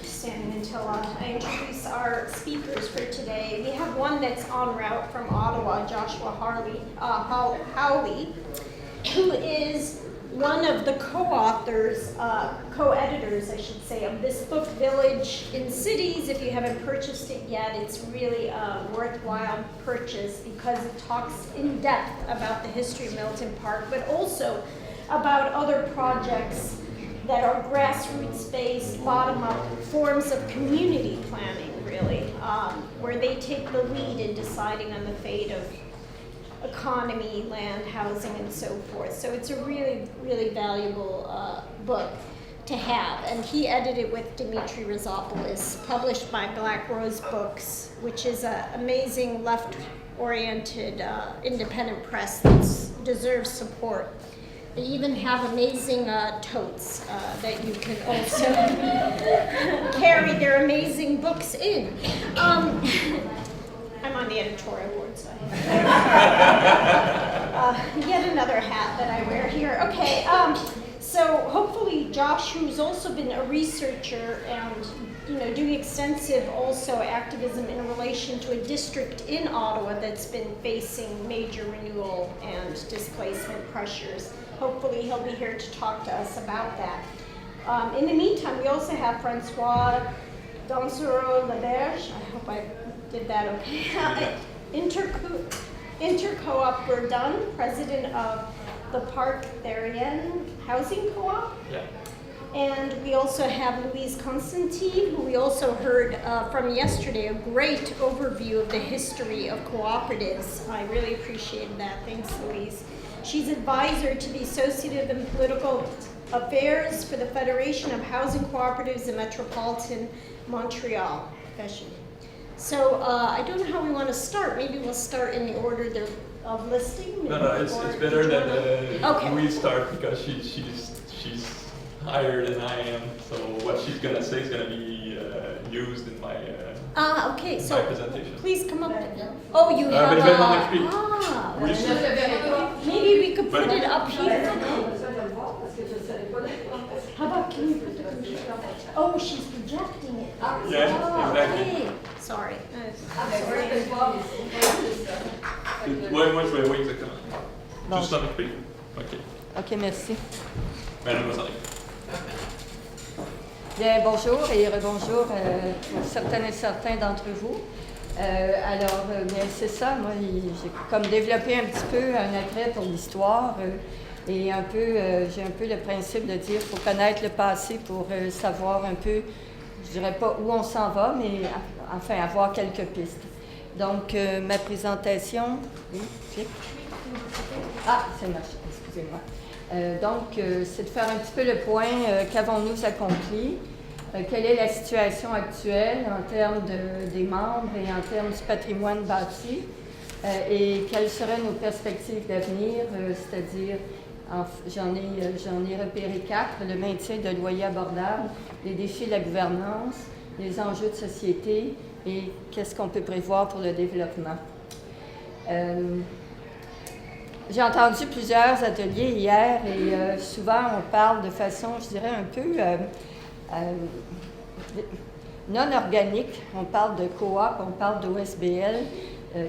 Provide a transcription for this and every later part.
standing until I introduce our speakers for today. We have one that's en route from Ottawa, Joshua Howley, who is one of the co-authors, co-editors, I should say, of this book, Village in Cities. If you haven't purchased it yet, it's really a worthwhile purchase because it talks in depth about the history of Milton Park, but also about other projects that are grassroots-based, bottom-up forms of community planning, really, where they take the lead in deciding on the fate of economy, land, housing, and so forth. So it's a really, really valuable book to have. And he edited with Dimitri Rizopoulos, published by Black Rose Books, which is an amazing left-oriented independent press that deserves support. They even have amazing totes that you can also carry their amazing books in. I'm on the editorial board, so yet another hat that I wear here. Okay, so hopefully Josh, who's also been a researcher and doing extensive also activism in relation to a district in Ottawa that's been facing major renewal and displacement pressures. Hopefully he'll be here to talk to us about that. In the meantime, we also have Francois Dansereau-Laberge. I hope I did that okay. Intercoop Verdun, president of the Parc Therrien Housing Co-op. Yeah. And we also have Louise Constantine, who we also heard from yesterday, a great overview of the history of cooperatives. I really appreciated that. Thanks, Louise. She's advisor to the Associative and Political Affairs for the Federation of Housing Cooperatives in Metropolitan Montreal. So I don't know how we want to start. Maybe we'll start in the order of listing. No, it's better that okay. we start because she's higher than I am. So what she's gonna say is gonna be used in my okay. my So presentation. please come up. Oh, you have maybe we could put it up here. How about, can you put the computer up? Oh, she's projecting it. Yeah, exactly. Okay. Sorry. Moi, je vais voir exactement. Juste en écrit? OK. OK, merci. Madame Rosalie. Bien, bonjour et rebonjour pour certaines et certains d'entre vous. Bien, c'est ça, moi, j'ai comme développé un petit peu un attrait pour l'histoire et un peu, j'ai un peu le principe de dire qu'il faut connaître le passé pour savoir un peu, je dirais pas où on s'en va, mais enfin avoir quelques pistes. Donc, ma présentation... Oui, clic. Ah, ça marche, excusez-moi. C'est de faire un petit peu le point, qu'avons-nous accompli, quelle est la situation actuelle en termes des membres et en termes du patrimoine bâti, et quelles seraient nos perspectives d'avenir, c'est-à-dire, j'en ai repéré 4, le maintien de loyers abordables, les défis de la gouvernance, les enjeux de société et qu'est-ce qu'on peut prévoir pour le développement. J'ai entendu plusieurs ateliers hier et souvent on parle de façon, je dirais, un peu non organique. On parle de coop, on parle d'OSBL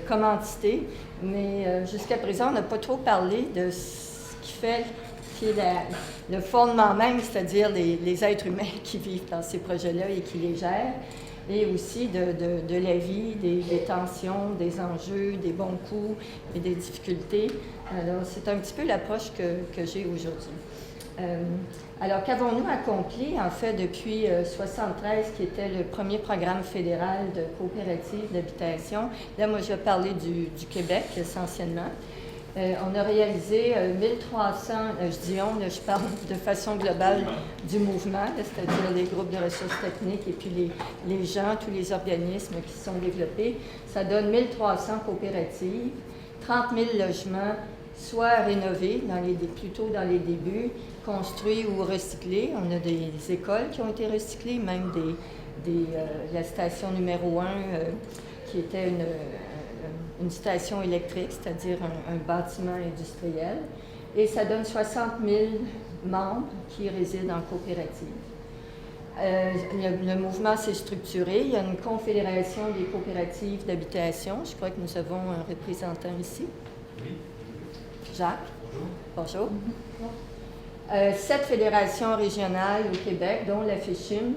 comme entité, mais jusqu'à présent, on n'a pas trop parlé de ce qui est le fondement même, c'est-à-dire les êtres humains qui vivent dans ces projets-là et qui les gèrent, et aussi de la vie, des tensions, des enjeux, des bons coups et des difficultés. Alors, c'est un petit peu l'approche que j'ai aujourd'hui. Alors, qu'avons-nous accompli, en fait, depuis 1973, qui était le premier programme fédéral de coopérative d'habitation? Là, moi, je vais parler du Québec, essentiellement. On a réalisé 1300, je dis on, là, je parle de façon globale du mouvement, c'est-à-dire les groupes de ressources techniques et puis les gens, tous les organismes qui se sont développés. Ça donne 1300 coopératives, 30 000 logements, soit rénovés, plutôt dans les débuts, construits ou recyclés. On a des écoles qui ont été recyclées, même la station numéro 1 qui était une station électrique, c'est-à-dire un bâtiment industriel. Et ça donne 60 000 membres qui résident en coopérative. Le mouvement s'est structuré. Il y a une confédération des coopératives d'habitation. Je crois que nous avons un représentant ici. Oui. Jacques. Bonjour. 7 fédérations régionales au Québec, dont la FECHIM,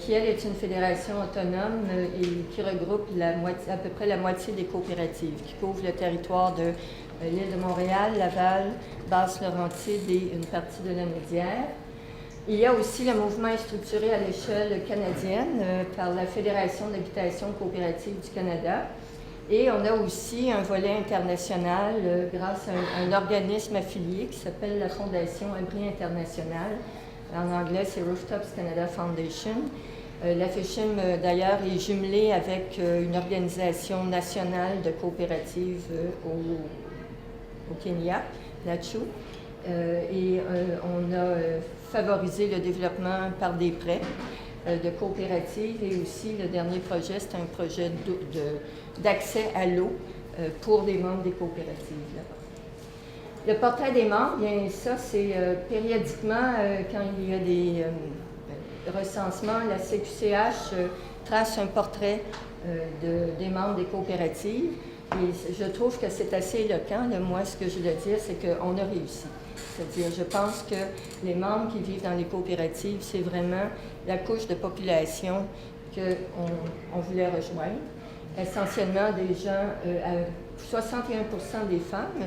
qui, elle, est une fédération autonome et qui regroupe à peu près la moitié des coopératives, qui couvre le territoire de l'île de Montréal, Laval, Basse-Laurentide et une partie de la Naudière. Il y a aussi le mouvement structuré à l'échelle canadienne par la Fédération d'habitation coopérative du Canada. Et on a aussi un volet international grâce à un organisme affilié qui s'appelle la Fondation Abri International. En anglais, c'est Rooftops Canada Foundation. La FECHIM, d'ailleurs, est jumelée avec une organisation nationale de coopératives au Kenya, NACHO. Et on a favorisé le développement par des prêts de coopératives et aussi le dernier projet, c'est un projet d'accès à l'eau pour les membres des coopératives. Là. Le portrait des membres, bien ça, c'est périodiquement, quand il y a des recensements, la CQCH trace un portrait des membres des coopératives et je trouve que c'est assez éloquent. Là, moi, ce que je veux dire, c'est qu'on a réussi. C'est-à-dire, je pense que les membres qui vivent dans les coopératives, c'est vraiment la couche de population qu'on voulait rejoindre. Essentiellement des gens, 61% des femmes,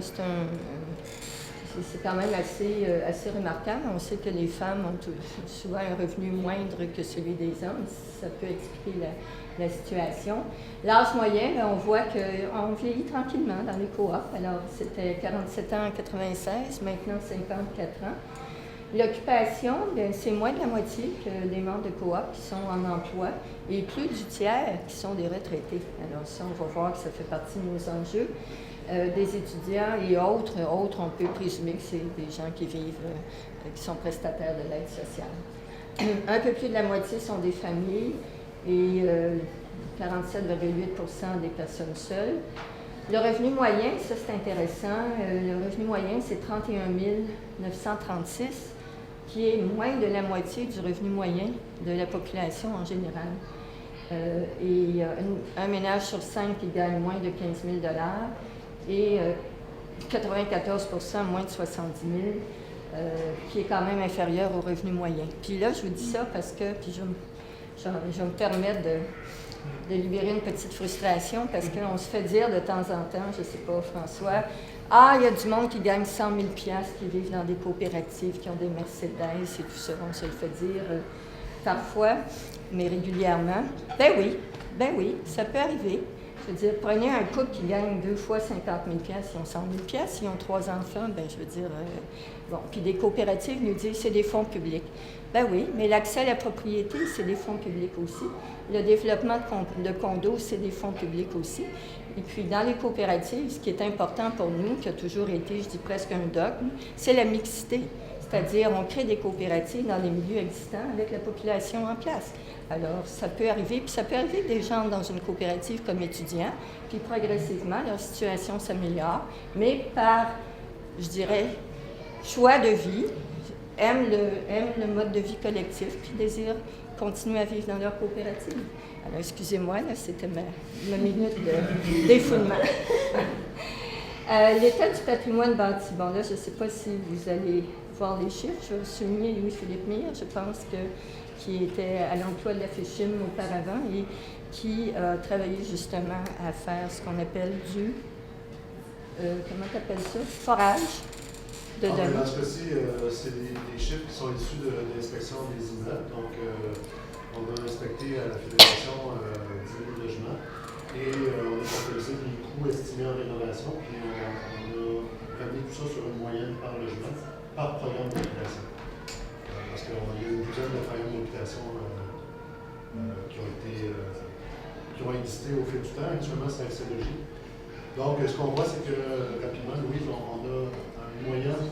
c'est quand même assez remarquable. On sait que les femmes ont souvent un revenu moindre que celui des hommes. Ça peut expliquer la situation. L'âge moyen, on voit qu'on vieillit tranquillement dans les coops. Alors, c'était 47 ans en 96, maintenant 54 ans. L'occupation, c'est moins de la moitié que des membres de coop qui sont en emploi et plus du tiers qui sont des retraités. Alors ça, on va voir que ça fait partie de nos enjeux. Des étudiants et autres, on peut présumer que c'est des gens qui vivent, qui sont prestataires de l'aide sociale. Un peu plus de la moitié sont des familles et 47,8% des personnes seules. Le revenu moyen, ça c'est intéressant, le revenu moyen c'est 31 936, qui est moins de la moitié du revenu moyen de la population en général. Et un ménage sur 5 qui gagne moins de 15 000 et 94% moins de 70 000, qui est quand même inférieur au revenu moyen. Puis là, je vous dis ça parce que, puis je vais me permettre de libérer une petite frustration parce qu'on se fait dire de temps en temps, je ne sais pas, François, il y a du monde qui gagne 100 000 $ qui vivent dans des coopératives, qui ont des Mercedes et tout ça, on se le fait dire parfois, mais régulièrement. Ben oui, ça peut arriver. Je veux dire, prenez un couple qui gagne 2 fois 50 000 $, ils ont 100 000 $, ils ont 3 enfants, ben je veux dire, bon, puis des coopératives nous disent c'est des fonds publics. Ben oui, mais l'accès à la propriété, c'est des fonds publics aussi. Le développement de condos, c'est des fonds publics aussi. Et puis, dans les coopératives, ce qui est important pour nous, qui a toujours été, je dis presque un dogme, c'est la mixité. C'est-à-dire, on crée des coopératives dans les milieux existants avec la population en place. Alors, ça peut arriver, puis ça peut arriver que des gens dans une coopérative comme étudiants, puis progressivement, leur situation s'améliore, mais par, je dirais, choix de vie, aiment le mode de vie collectif, puis désirent continuer à vivre dans leur coopérative. Alors, excusez-moi, là, c'était ma minute de défoulement. L'état du patrimoine bâti. Bon, là, je ne sais pas si vous allez voir les chiffres. Je vais souligner Louis-Philippe Mire, je pense qui était à l'emploi de la FECHIM auparavant et qui a travaillé justement à faire ce qu'on appelle du, comment tu appelles ça, forage de données. Dans ce cas-ci, c'est des chiffres qui sont issus de l'inspection des immeubles. Donc, on a inspecté à la Fédération 10 000 logements et on a proposé les coûts estimés en rénovation puis on a ramené tout ça sur une moyenne par logement, par programme d'habitation. Parce qu'il y a une douzaine de programmes d'habitation qui ont existé au fil du temps. Actuellement, c'est SLG. Donc, ce qu'on voit, c'est que, rapidement, Louise, on a une moyenne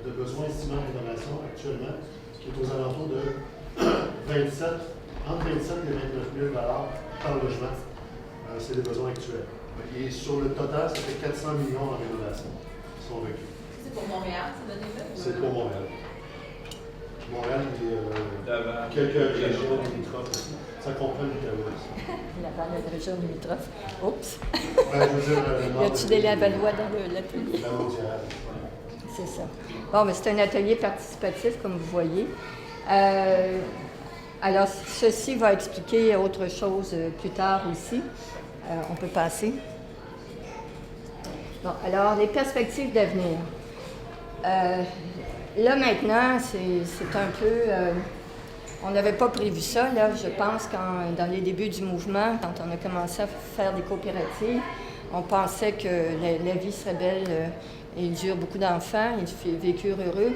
de besoins estimés en rénovation actuellement qui est aux alentours de entre 27 et 29 000 $ par logement. C'est les besoins actuels. Et sur le total, ça fait 400 millions en rénovation qui sont requis. C'est pour Montréal, ça donne des C'est pour Montréal. Montréal et quelques régions limitrophes aussi. Ça comprend l'Outaouais aussi. La région limitrophe. Oups! Ben, je veux dire, le Y nord a-tu des Lavallois dans l'atelier? La mondiale. C'est ça. Bon, mais c'est un atelier participatif, comme vous voyez. Alors, ceci va expliquer autre chose plus tard aussi. On peut passer. Bon, alors, les perspectives d'avenir. Là, maintenant, c'est un peu... on n'avait pas prévu ça, là. Je pense dans les débuts du mouvement, quand on a commencé à faire des coopératives, on pensait que la vie serait belle et dure beaucoup d'enfants, ils vécurent heureux.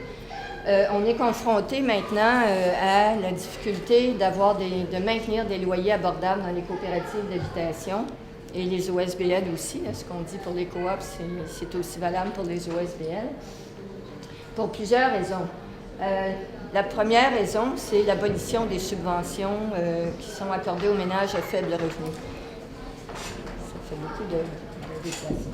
On est confronté maintenant à la difficulté de maintenir des loyers abordables dans les coopératives d'habitation et les OSBL aussi. Là, ce qu'on dit pour les coops, c'est aussi valable pour les OSBL. Pour plusieurs raisons. La première raison, c'est l'abolition des subventions qui sont accordées aux ménages à faible revenu. Ça fait beaucoup de déplacements.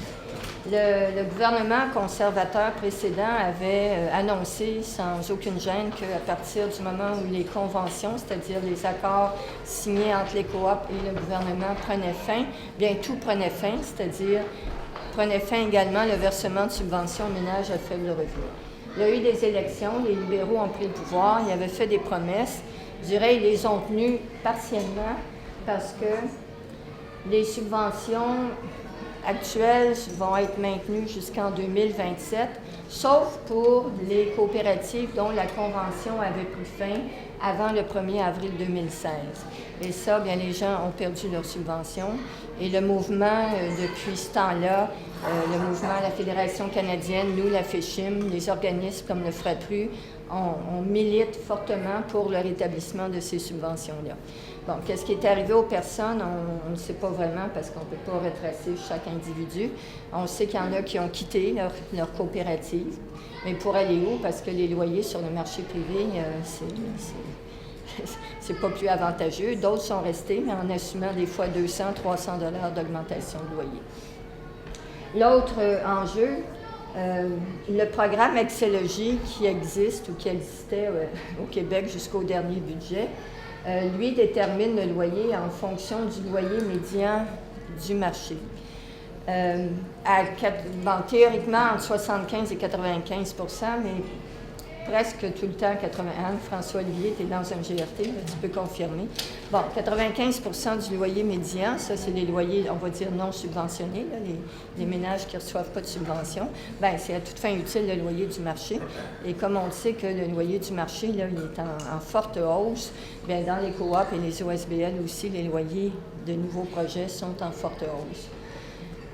Le gouvernement conservateur précédent avait annoncé sans aucune gêne qu'à partir du moment où les conventions, c'est-à-dire les accords signés entre les coops et le gouvernement prenaient fin, bien tout prenait fin, c'est-à-dire prenait fin également le versement de subventions aux ménages à faible revenu. Il y a eu des élections, les libéraux ont pris le pouvoir, ils avaient fait des promesses. Je dirais qu'ils les ont tenues partiellement parce que les subventions actuelles vont être maintenues jusqu'en 2027, sauf pour les coopératives dont la convention avait pris fin avant le 1er avril 2016. Et ça, bien, les gens ont perdu leurs subventions. Et le mouvement, depuis ce temps-là, le mouvement, la Fédération canadienne, nous, la FECHIM, les organismes comme le FRAPRU, on milite fortement pour le rétablissement de ces subventions-là. Bon, qu'est-ce qui est arrivé aux personnes, on ne sait pas vraiment parce qu'on ne peut pas retracer chaque individu. On sait qu'il y en a qui ont quitté leur coopérative. Mais pour aller où? Parce que les loyers sur le marché privé, c'est pas plus avantageux. D'autres sont restés, mais en assumant des fois 200, 300 $ d'augmentation de loyer. L'autre enjeu, le programme Excelogie qui existe ou qui existait au Québec jusqu'au dernier budget, lui détermine le loyer en fonction du loyer médian du marché. Théoriquement, entre 75 et 95 %, mais presque tout le temps 81. François Olivier, tu es dans un GRT, là, tu peux confirmer. Bon, 95 % du loyer médian, ça, c'est les loyers, on va dire, non subventionnés, là, les ménages qui ne reçoivent pas de subvention. Bien, c'est à toute fin utile le loyer du marché. Et comme on le sait que le loyer du marché, là, il est en forte hausse, bien, dans les coops et les OSBL aussi, les loyers de nouveaux projets sont en forte hausse.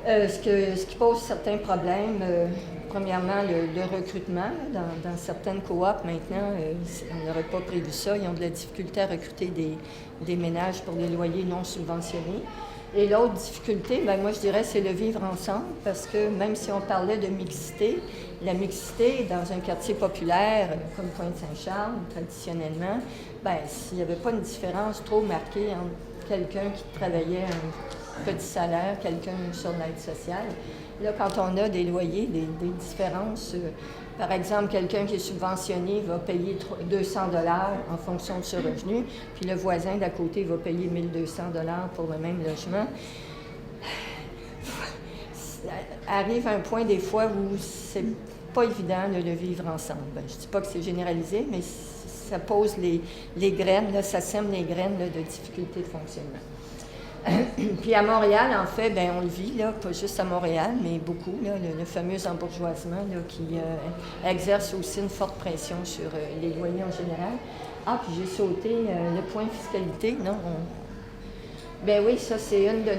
Ce qui pose certains problèmes, premièrement, le recrutement. Dans certaines coops, maintenant, on n'aurait pas prévu ça. Ils ont de la difficulté à recruter des ménages pour des loyers non subventionnés. Et l'autre difficulté, bien, moi, je dirais, c'est le vivre ensemble, parce que même si on parlait de mixité, la mixité dans un quartier populaire comme Pointe-Saint-Charles, traditionnellement, bien, s'il n'y avait pas une différence trop marquée entre quelqu'un qui travaillait un petit salaire, quelqu'un sur l'aide sociale. Là, quand on a des loyers, des différences, par exemple, quelqu'un qui est subventionné va payer 200 $ en fonction de ce revenu, puis le voisin d'à côté va payer 1 200 $ pour le même logement. Arrive un point des fois où c'est pas évident de le vivre ensemble. Ben, je ne dis pas que c'est généralisé, mais ça pose les graines, là, ça sème les graines là, de difficultés de fonctionnement. Puis à Montréal, en fait, bien, on le vit, là, pas juste à Montréal, mais beaucoup, là, le fameux embourgeoisement là, qui exerce aussi une forte pression sur les loyers en général. Ah, puis j'ai sauté le point fiscalité, non? Bien oui, ça, c'est une de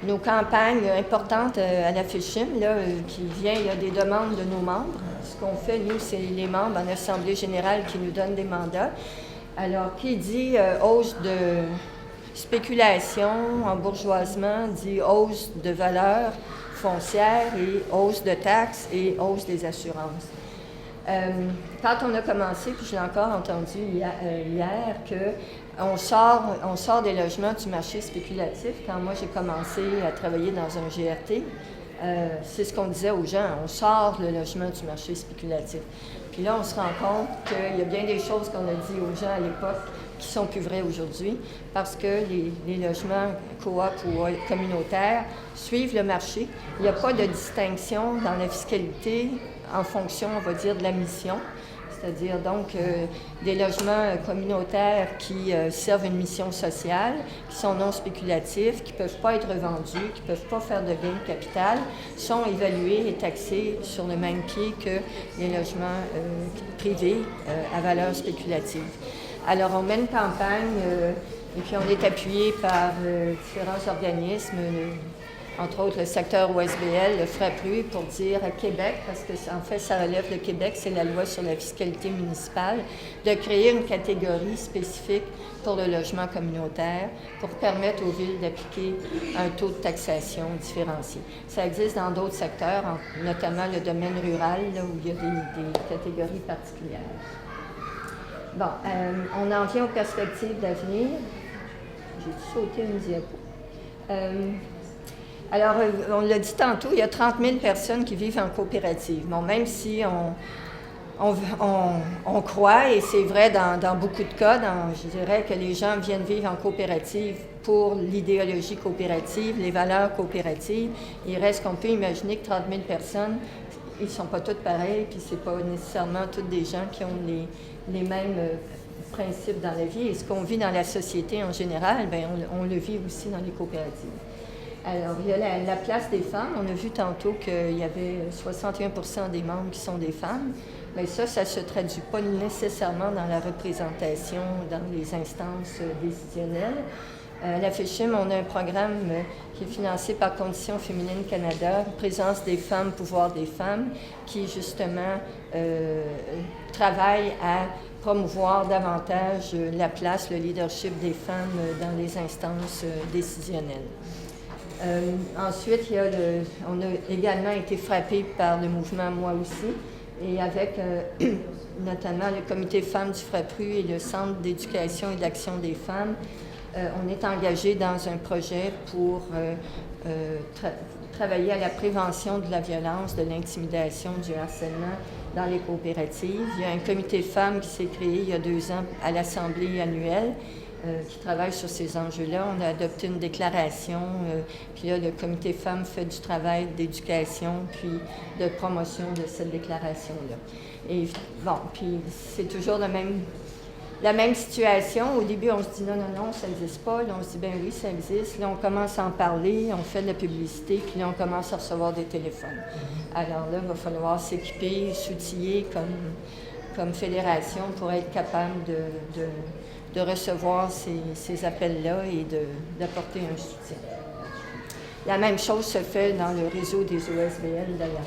nos campagnes importantes à la FECHIM, là, qui vient des demandes de nos membres. Ce qu'on fait, nous, c'est les membres en Assemblée générale qui nous donnent des mandats. Alors, qui dit hausse de spéculation, embourgeoisement, dit hausse de valeur foncière et hausse de taxes et hausse des assurances. Quand on a commencé, puis je l'ai encore entendu hier, qu'on sort des logements du marché spéculatif. Quand moi j'ai commencé à travailler dans un GRT, c'est ce qu'on disait aux gens, on sort le logement du marché spéculatif. Puis là, on se rend compte qu'il y a bien des choses qu'on a dit aux gens à l'époque qui sont plus vraies aujourd'hui, parce que les logements coop ou communautaires suivent le marché. Il n'y a pas de distinction dans la fiscalité en fonction, on va dire, de la mission. C'est-à-dire donc des logements communautaires qui servent une mission sociale, qui sont non spéculatifs, qui ne peuvent pas être revendus, qui ne peuvent pas faire de gain de capital, sont évalués et taxés sur le même pied que les logements privés à valeur spéculative. Alors on mène une campagne et puis on est appuyé par différents organismes, entre autres le secteur OSBL, le FRAPRU, pour dire à Québec, parce que en fait ça relève de Québec, c'est la loi sur la fiscalité municipale, de créer une catégorie spécifique pour le logement communautaire pour permettre aux villes d'appliquer un taux de taxation différencié. Ça existe dans d'autres secteurs, notamment le domaine rural, là, où il y a des catégories particulières. Bon, on en vient aux perspectives d'avenir. J'ai sauté une diapo. Alors, on l'a dit tantôt, il y a 30 000 personnes qui vivent en coopérative. Bon, même si on croit, et c'est vrai dans beaucoup de cas, je dirais que les gens viennent vivre en coopérative pour l'idéologie coopérative, les valeurs coopératives, il reste qu'on peut imaginer que 30 000 personnes, ils ne sont pas toutes pareilles, puis ce n'est pas nécessairement toutes des gens qui ont les mêmes principes dans la vie. Et ce qu'on vit dans la société en général, bien, on le vit aussi dans les coopératives. Alors, il y a la place des femmes. On a vu tantôt qu'il y avait 61% des membres qui sont des femmes. Mais ça ne se traduit pas nécessairement dans la représentation dans les instances décisionnelles. À la FICHIM, on a un programme qui est financé par Conditions féminines Canada, Présence des femmes, pouvoir des femmes, qui justement travaille à promouvoir davantage la place, le leadership des femmes dans les instances décisionnelles. Ensuite, on a également été frappé par le mouvement Moi aussi, et avec notamment le comité femmes du FRAPRU et le Centre d'éducation et d'action des femmes, on est engagé dans un projet pour travailler à la prévention de la violence, de l'intimidation, du harcèlement dans les coopératives. Il y a un comité femmes qui s'est créé il y a 2 ans à l'Assemblée annuelle qui travaille sur ces enjeux-là. On a adopté une déclaration, puis là, le comité femmes fait du travail d'éducation puis de promotion de cette déclaration-là. Et bon, puis c'est toujours la même situation. Au début, on se dit non, ça n'existe pas. Là, on se dit ben oui, ça existe. Là, on commence à en parler, on fait de la publicité, puis là, on commence à recevoir des téléphones. Alors là, il va falloir s'équiper, s'outiller comme fédération pour être capable de recevoir ces appels-là et d'apporter un soutien. La même chose se fait dans le réseau des OSBL d'ailleurs.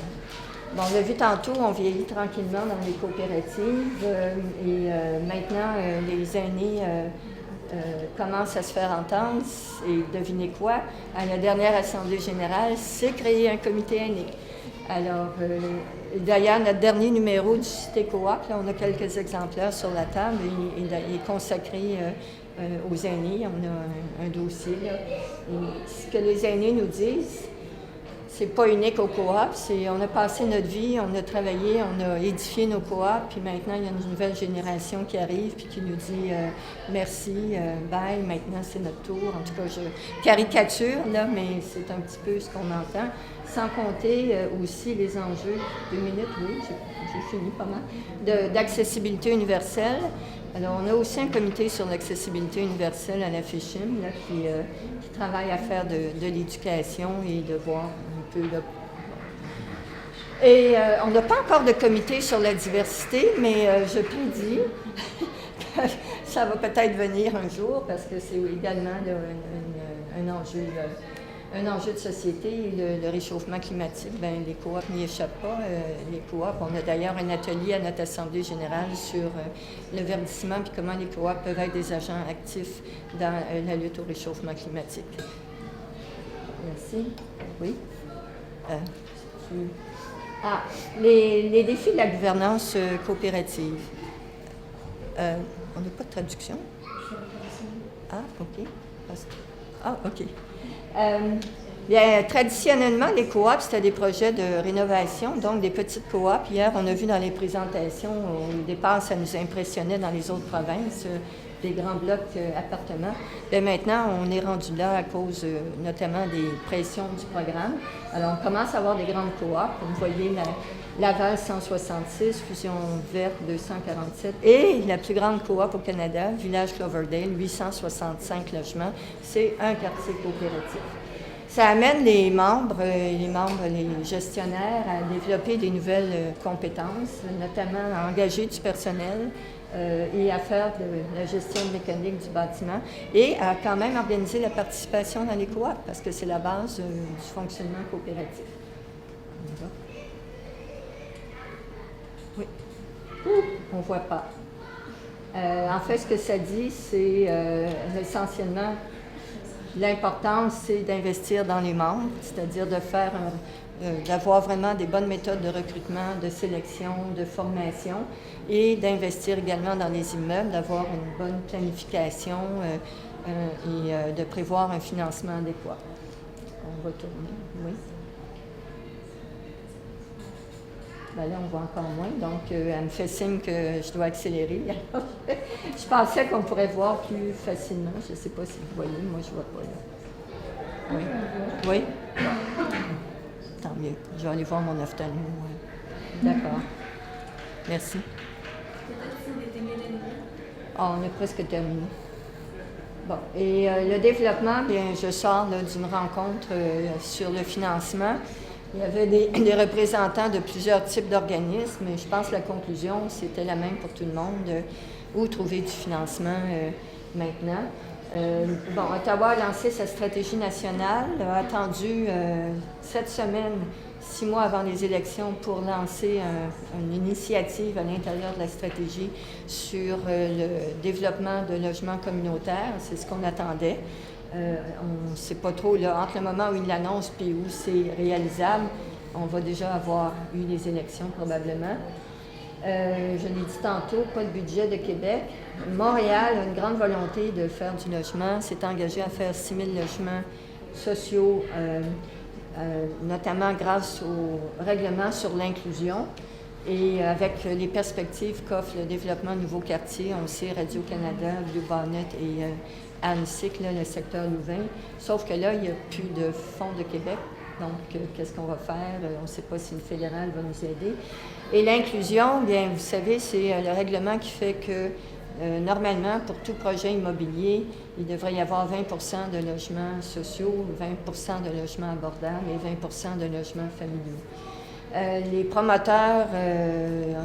Bon, on l'a vu tantôt, on vieillit tranquillement dans les coopératives et maintenant, les aînés commencent à se faire entendre. Et devinez quoi? À la dernière Assemblée générale, c'est créé un comité aîné. Alors, d'ailleurs, notre dernier numéro du Cité Coop, là, on a quelques exemplaires sur la table, il est consacré aux aînés. On a un dossier. Là. Et ce que les aînés nous disent, c'est pas unique aux coops, on a passé notre vie, on a travaillé, on a édifié nos coops, puis maintenant, il y a une nouvelle génération qui arrive puis qui nous dit merci, bye, maintenant c'est notre tour. En tout cas, je caricature, là, mais c'est un petit peu ce qu'on entend. Sans compter aussi les enjeux, 2 minutes, oui, j'ai fini pas mal, d'accessibilité universelle. Alors, on a aussi un comité sur l'accessibilité universelle à la FICHIM, là, qui travaille à faire de l'éducation et de voir un peu là. Et on n'a pas encore de comité sur la diversité, mais je prédis que ça va peut-être venir un jour parce que c'est également là, un enjeu de société. Le réchauffement climatique, bien, les coops n'y échappent pas. Les coops, on a d'ailleurs un atelier à notre Assemblée générale sur le verdissement et comment les coops peuvent être des agents actifs dans la lutte au réchauffement climatique. Merci. Oui? Les défis de la gouvernance coopérative. On n'a pas de traduction? Ah, OK. Ah, OK. Bien, traditionnellement, les coops, c'était des projets de rénovation, donc des petites coops. Hier, on a vu dans les présentations, au départ, ça nous impressionnait dans les autres provinces, des grands blocs appartements. Et maintenant, on est rendu là à cause notamment des pressions du programme. Alors, on commence à avoir des grandes coops. Vous voyez Laval 166, Fusion Verte 247 et la plus grande coop au Canada, Village Cloverdale, 865 logements. C'est un quartier coopératif. Ça amène les membres, les gestionnaires à développer des nouvelles compétences, notamment à engager du personnel et à faire de la gestion mécanique du bâtiment et à quand même organiser la participation dans les coops parce que c'est la base du fonctionnement coopératif. Oui. On ne voit pas. En fait, ce que ça dit, c'est essentiellement l'importance, c'est d'investir dans les membres, c'est-à-dire d'avoir vraiment des bonnes méthodes de recrutement, de sélection, de formation et d'investir également dans les immeubles, d'avoir une bonne planification et de prévoir un financement adéquat. On va tourner, oui. Ben là, on voit encore moins, donc elle me fait signe que je dois accélérer. Je pensais qu'on pourrait voir plus facilement. Je ne sais pas si vous voyez, moi je ne vois pas là. Oui? Oui? Bon. Tant mieux. Je vais aller voir mon ophtalmo. D'accord. Merci. Ah, on a presque terminé. Bon, et le développement, bien, je sors d'une rencontre sur le financement. Il y avait des représentants de plusieurs types d'organismes, et je pense que la conclusion, c'était la même pour tout le monde, où trouver du financement maintenant. Ottawa a lancé sa stratégie nationale, a attendu 7 semaines, 6 mois avant les élections, pour lancer une initiative à l'intérieur de la stratégie sur le développement de logements communautaires. C'est ce qu'on attendait. On ne sait pas trop, là, entre le moment où il l'annonce et où c'est réalisable, on va déjà avoir eu les élections probablement. Je l'ai dit tantôt, pas de budget de Québec. Montréal a une grande volonté de faire du logement, s'est engagé à faire 6 000 logements sociaux, notamment grâce au règlement sur l'inclusion. Et avec les perspectives qu'offre le développement de nouveaux quartiers, on sait Radio-Canada, Blue Bonnet et Annecy, le secteur Louvain. Sauf que là, il n'y a plus de fonds de Québec. Donc, qu'est-ce qu'on va faire? On ne sait pas si le fédéral va nous aider. Et l'inclusion, bien, vous savez, c'est le règlement qui fait que, normalement, pour tout projet immobilier, il devrait y avoir 20 de logements sociaux, 20 de logements abordables et 20 de logements familiaux. Les promoteurs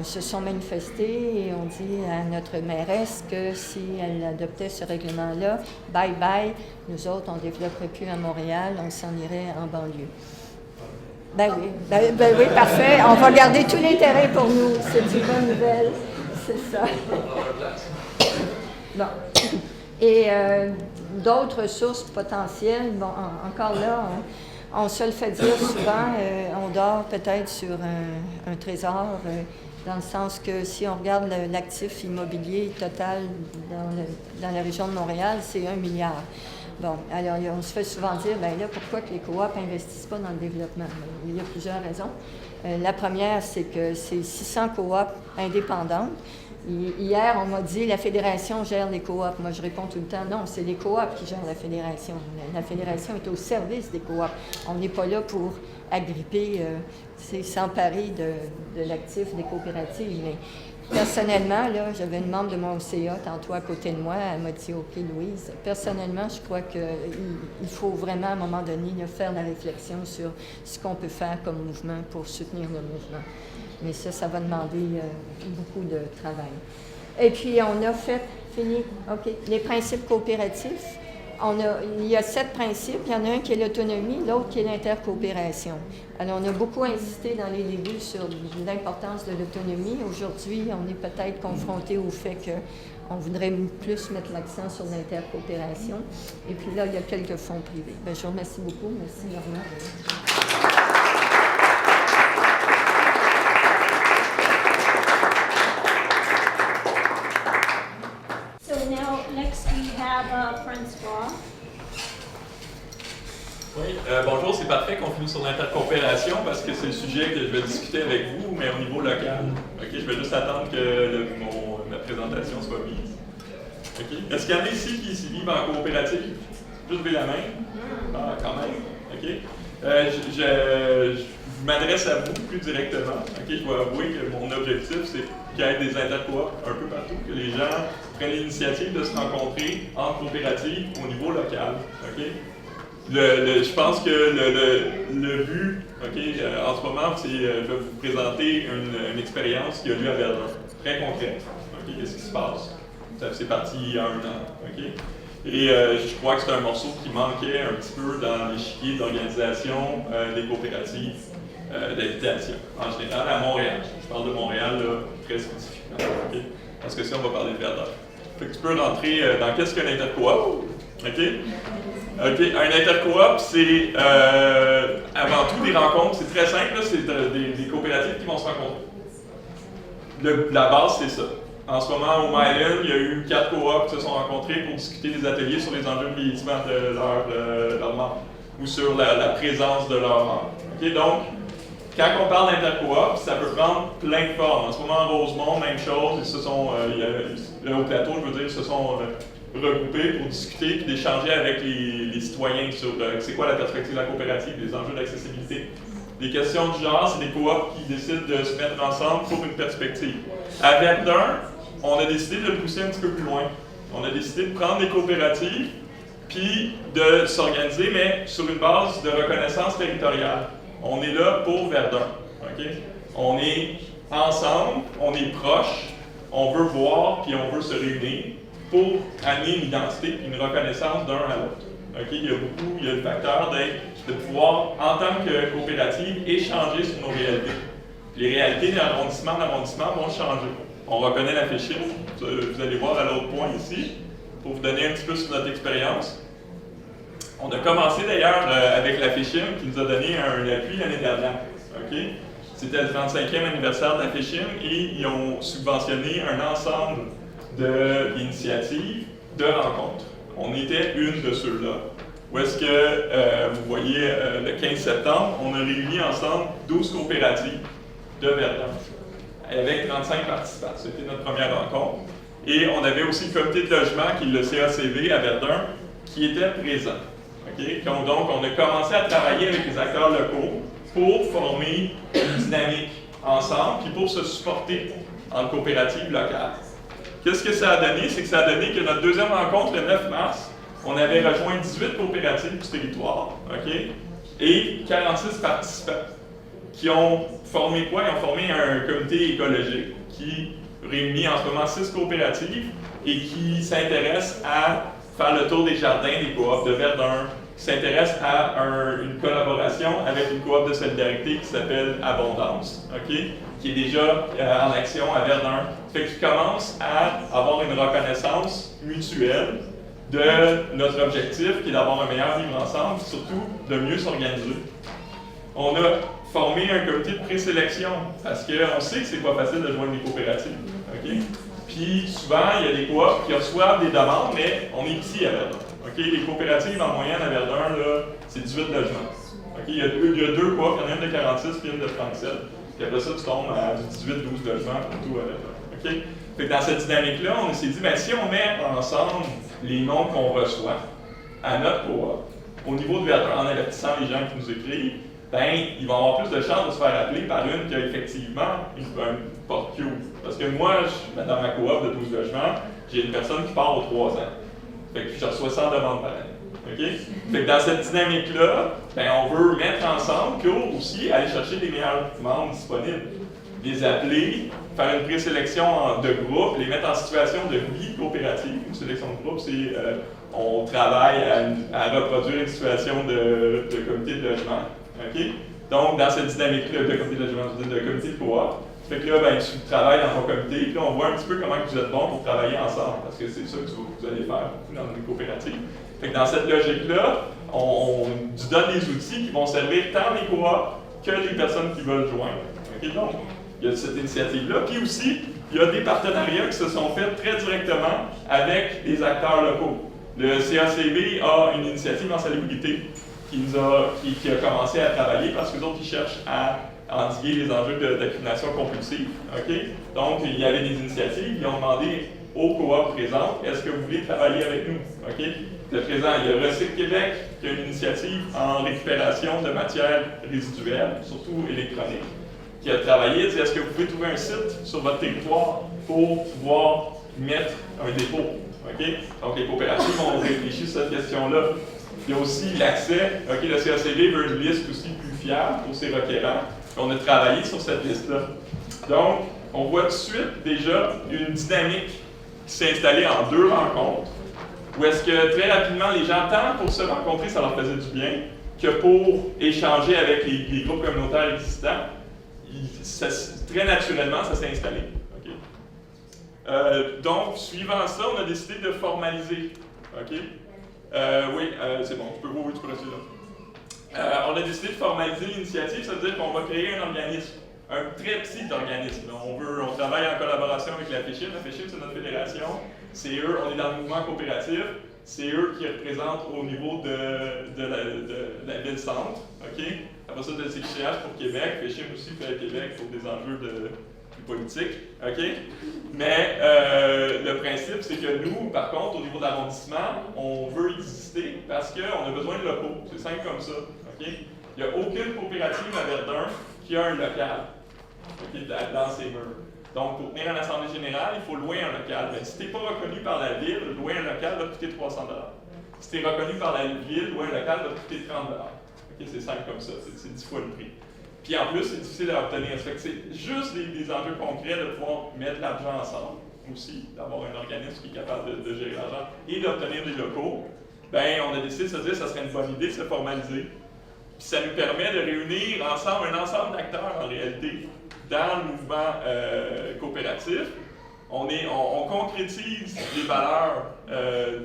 se sont manifestés et ont dit à notre mairesse que si elle adoptait ce règlement-là, bye-bye, nous autres, on ne développerait plus à Montréal, on s'en irait en banlieue. Ben oui, parfait. On va garder tous les terrains pour nous. C'est une bonne nouvelle. C'est ça. Bon. Et d'autres sources potentielles, bon, encore là, on se le fait dire souvent, on dort peut-être sur un trésor, dans le sens que si on regarde l'actif immobilier total dans la région de Montréal, c'est 1 milliard. Bon, alors on se fait souvent dire, bien là, pourquoi que les coops n'investissent pas dans le développement? Il y a plusieurs raisons. La première, c'est que c'est 600 coops indépendantes. Hier, on m'a dit la fédération gère les coops. Moi, je réponds tout le temps, non, c'est les coops qui gèrent la fédération. La fédération est au service des coops. On n'est pas là pour agripper, s'emparer de l'actif des coopératives. Mais personnellement, là, j'avais une membre de mon CA tantôt à côté de moi, elle m'a dit, OK, Louise, personnellement, je crois qu'il faut vraiment, à un moment donné, là, faire la réflexion sur ce qu'on peut faire comme mouvement pour soutenir le mouvement. Mais ça va demander beaucoup de travail. Et puis, on a fini, OK, les principes coopératifs. Il y a 7 principes. Il y en a un qui est l'autonomie, l'autre qui est l'intercoopération. Alors, on a beaucoup insisté dans les débuts sur l'importance de l'autonomie. Aujourd'hui, on est peut-être confronté au fait qu'on voudrait plus mettre l'accent sur l'intercoopération. Et puis là, il y a quelques fonds privés. Bien, je vous remercie beaucoup. Merci, Normand. So now, next we have Francois. Oui, bonjour, c'est parfait qu'on finisse sur l'intercoopération parce que c'est le sujet que je vais discuter avec vous, mais au niveau local. OK, je vais juste attendre que ma présentation soit mise. OK. Est-ce qu'il y en a ici qui vivent en coopérative? Juste lever la main. Ah, quand même. OK. Je m'adresse à vous plus directement. OK, je dois avouer que mon objectif, c'est qu'il y ait des intercoops un peu partout, que les gens prennent l'initiative de se rencontrer en coopérative au niveau local. OK? Je pense que le but, en ce moment, c'est je vais vous présenter une expérience qui a lieu à Verdun, très concrète. OK, qu'est-ce qui se passe? C'est parti il y a 1 an. OK? Et je crois que c'est un morceau qui manquait un petit peu dans l'échiquier d'organisation des coopératives d'habitation, en général, à Montréal. Je parle de Montréal là, très spécifiquement. Okay? Parce que si on va parler de Verdun. Fait que tu peux rentrer dans qu'est-ce qu'un intercoop. OK? OK. Un intercoop, c'est avant tout des rencontres. C'est très simple, c'est des coopératives qui vont se rencontrer. La base, c'est ça. En ce moment, au Myland, il y a eu 4 coops qui se sont rencontrés pour discuter des ateliers sur les enjeux de vieillissement de leurs membres ou sur la présence de leurs membres. OK? Donc, quand on parle d'intercoop, ça peut prendre plein de formes. En ce moment, en Rosemont, même chose. Ils se sont, au plateau, je veux dire, ils se sont regroupés pour discuter et d'échanger avec les citoyens sur c'est quoi la perspective de la coopérative, les enjeux d'accessibilité. Des questions du genre, c'est des coops qui décident de se mettre ensemble pour une perspective. À Verdun, on a décidé de le pousser un petit peu plus loin. On a décidé de prendre des coopératives puis de s'organiser, mais sur une base de reconnaissance territoriale. On est là pour Verdun. Okay? On est ensemble, on est proches, on veut voir puis on veut se réunir pour amener une identité et une reconnaissance d'un à l'autre. Okay? Il y a le facteur de pouvoir, en tant que coopérative, échanger sur nos réalités. Les réalités d'arrondissement en arrondissement vont changer. On reconnaît la fichier, vous allez voir à l'autre point ici, pour vous donner un petit peu sur notre expérience. On a commencé d'ailleurs avec la FICHIM qui nous a donné un appui l'année dernière. Okay? C'était le 35e anniversaire de la FICHIM et ils ont subventionné un ensemble d'initiatives, de rencontres. On était une de ceux-là. Où est-ce que, vous voyez, le 15 septembre, on a réuni ensemble 12 coopératives de Verdun, avec 35 participants. C'était notre première rencontre. Et on avait aussi le comité de logement, qui est le CACV à Verdun, qui était présent. Okay? Donc, on a commencé à travailler avec les acteurs locaux pour former une dynamique ensemble, puis pour se supporter en coopérative locale. Qu'est-ce que ça a donné? C'est que ça a donné que notre deuxième rencontre, le 9 mars, on avait rejoint 18 coopératives du territoire, okay? Et 46 participants qui ont formé quoi? Ils ont formé un comité écologique qui réunit en ce moment 6 coopératives et qui s'intéresse à faire le tour des jardins des coops de Verdun, qui s'intéresse à une collaboration avec une coop de solidarité qui s'appelle Abondance, okay? Qui est déjà en action à Verdun. Fait qu'ils commencent à avoir une reconnaissance mutuelle de notre objectif, qui est d'avoir un meilleur vivre ensemble, et surtout de mieux s'organiser. On a formé un comité de présélection, parce qu'on sait que c'est pas facile de joindre des coopératives. Okay? Puis souvent, il y a des coops qui reçoivent des demandes, mais on est ici à Verdun. Okay? Les coopératives en moyenne à Verdun, c'est 18 logements. Okay? Il y a deux coops, il y en a une de 46 puis une de 37. Puis après ça, tu tombes à 18-12 logements pour tout à Verdun. Okay? Fait que dans cette dynamique-là, on s'est dit, ben, si on met ensemble les noms qu'on reçoit à notre coop, au niveau de Verdun, en avertissant les gens qui nous écrivent, ben, ils vont avoir plus de chances de se faire appeler par une qui a effectivement un porte-queue. Parce que moi, dans ma coop de 12 logements, j'ai une personne qui part aux 3 ans. Fait que je reçois 100 demandes par année. Okay? Fait que dans cette dynamique-là, ben, on veut mettre ensemble pour aussi aller chercher les meilleurs membres disponibles. Les appeler, faire une présélection de groupe, les mettre en situation de vie coopérative. Une sélection de groupe, c'est on travaille à reproduire une situation de comité de logement. Okay? Donc, dans cette dynamique-là, de comité de logement, de comité de coop, fait que là, ben, tu travailles dans ton comité, puis là, on voit un petit peu comment vous êtes bon pour travailler ensemble, parce que c'est ça que vous allez faire dans une coopérative. Fait que dans cette logique-là, on vous donne des outils qui vont servir tant les coops que les personnes qui veulent joindre. Okay? Donc, il y a cette initiative-là. Puis aussi, il y a des partenariats qui se sont faits très directement avec des acteurs locaux. Le CACV a une initiative en salubrité qui a commencé à travailler parce que les autres, ils cherchent à endiguer les enjeux d'accumulation compulsive. Okay? Donc, il y avait des initiatives, ils ont demandé aux coop présentes, est-ce que vous voulez travailler avec nous? Okay? Le présent, il y a Recycle Québec qui a une initiative en récupération de matières résiduelles, surtout électroniques, qui a travaillé, dit est-ce que vous pouvez trouver un site sur votre territoire pour pouvoir mettre un dépôt? Okay? Donc, les coopératives ont réfléchi sur cette question-là. Il y a aussi l'accès, okay, le CACV veut une liste aussi plus fiable pour ses requérants. On a travaillé sur cette liste-là. Donc, on voit tout de suite déjà une dynamique qui s'est installée en 2 rencontres, où est-ce que très rapidement les gens, tant pour se rencontrer, ça leur faisait du bien, que pour échanger avec les groupes communautaires existants, très naturellement, ça s'est installé. Okay? Donc, suivant ça, on a décidé de formaliser. Okay? Oui, c'est bon, tu peux rester là. On a décidé de formaliser l'initiative, ça veut dire qu'on va créer un organisme, un très petit organisme. On travaille en collaboration avec la FECHIM. La FECHIM, c'est notre fédération. C'est eux, on est dans le mouvement coopératif. C'est eux qui représentent au niveau de la ville-centre. Okay? Après ça, de CQCH pour Québec. FECHIM aussi fait Québec pour des enjeux plus politiques. Okay? Mais le principe, c'est que nous, par contre, au niveau de l'arrondissement, on veut exister parce qu'on a besoin de locaux. C'est simple comme ça. Okay? Il n'y a aucune coopérative à Verdun qui a un local, okay, dans ses murs. Donc, pour tenir une assemblée générale, il faut louer un local. Mais si tu n'es pas reconnu par la ville, louer un local va coûter 300 $. Si tu es reconnu par la ville, louer un local va coûter 30 $. Okay, c'est simple comme ça, c'est 10 fois le prix. Puis en plus, c'est difficile à obtenir. Ça fait que c'est juste des enjeux concrets de pouvoir mettre l'argent ensemble aussi, d'avoir un organisme qui est capable de gérer l'argent et d'obtenir des locaux. Ben, on a décidé de se dire que ça serait une bonne idée de se formaliser. Puis ça nous permet de réunir ensemble un ensemble d'acteurs en réalité dans le mouvement coopératif. On concrétise les valeurs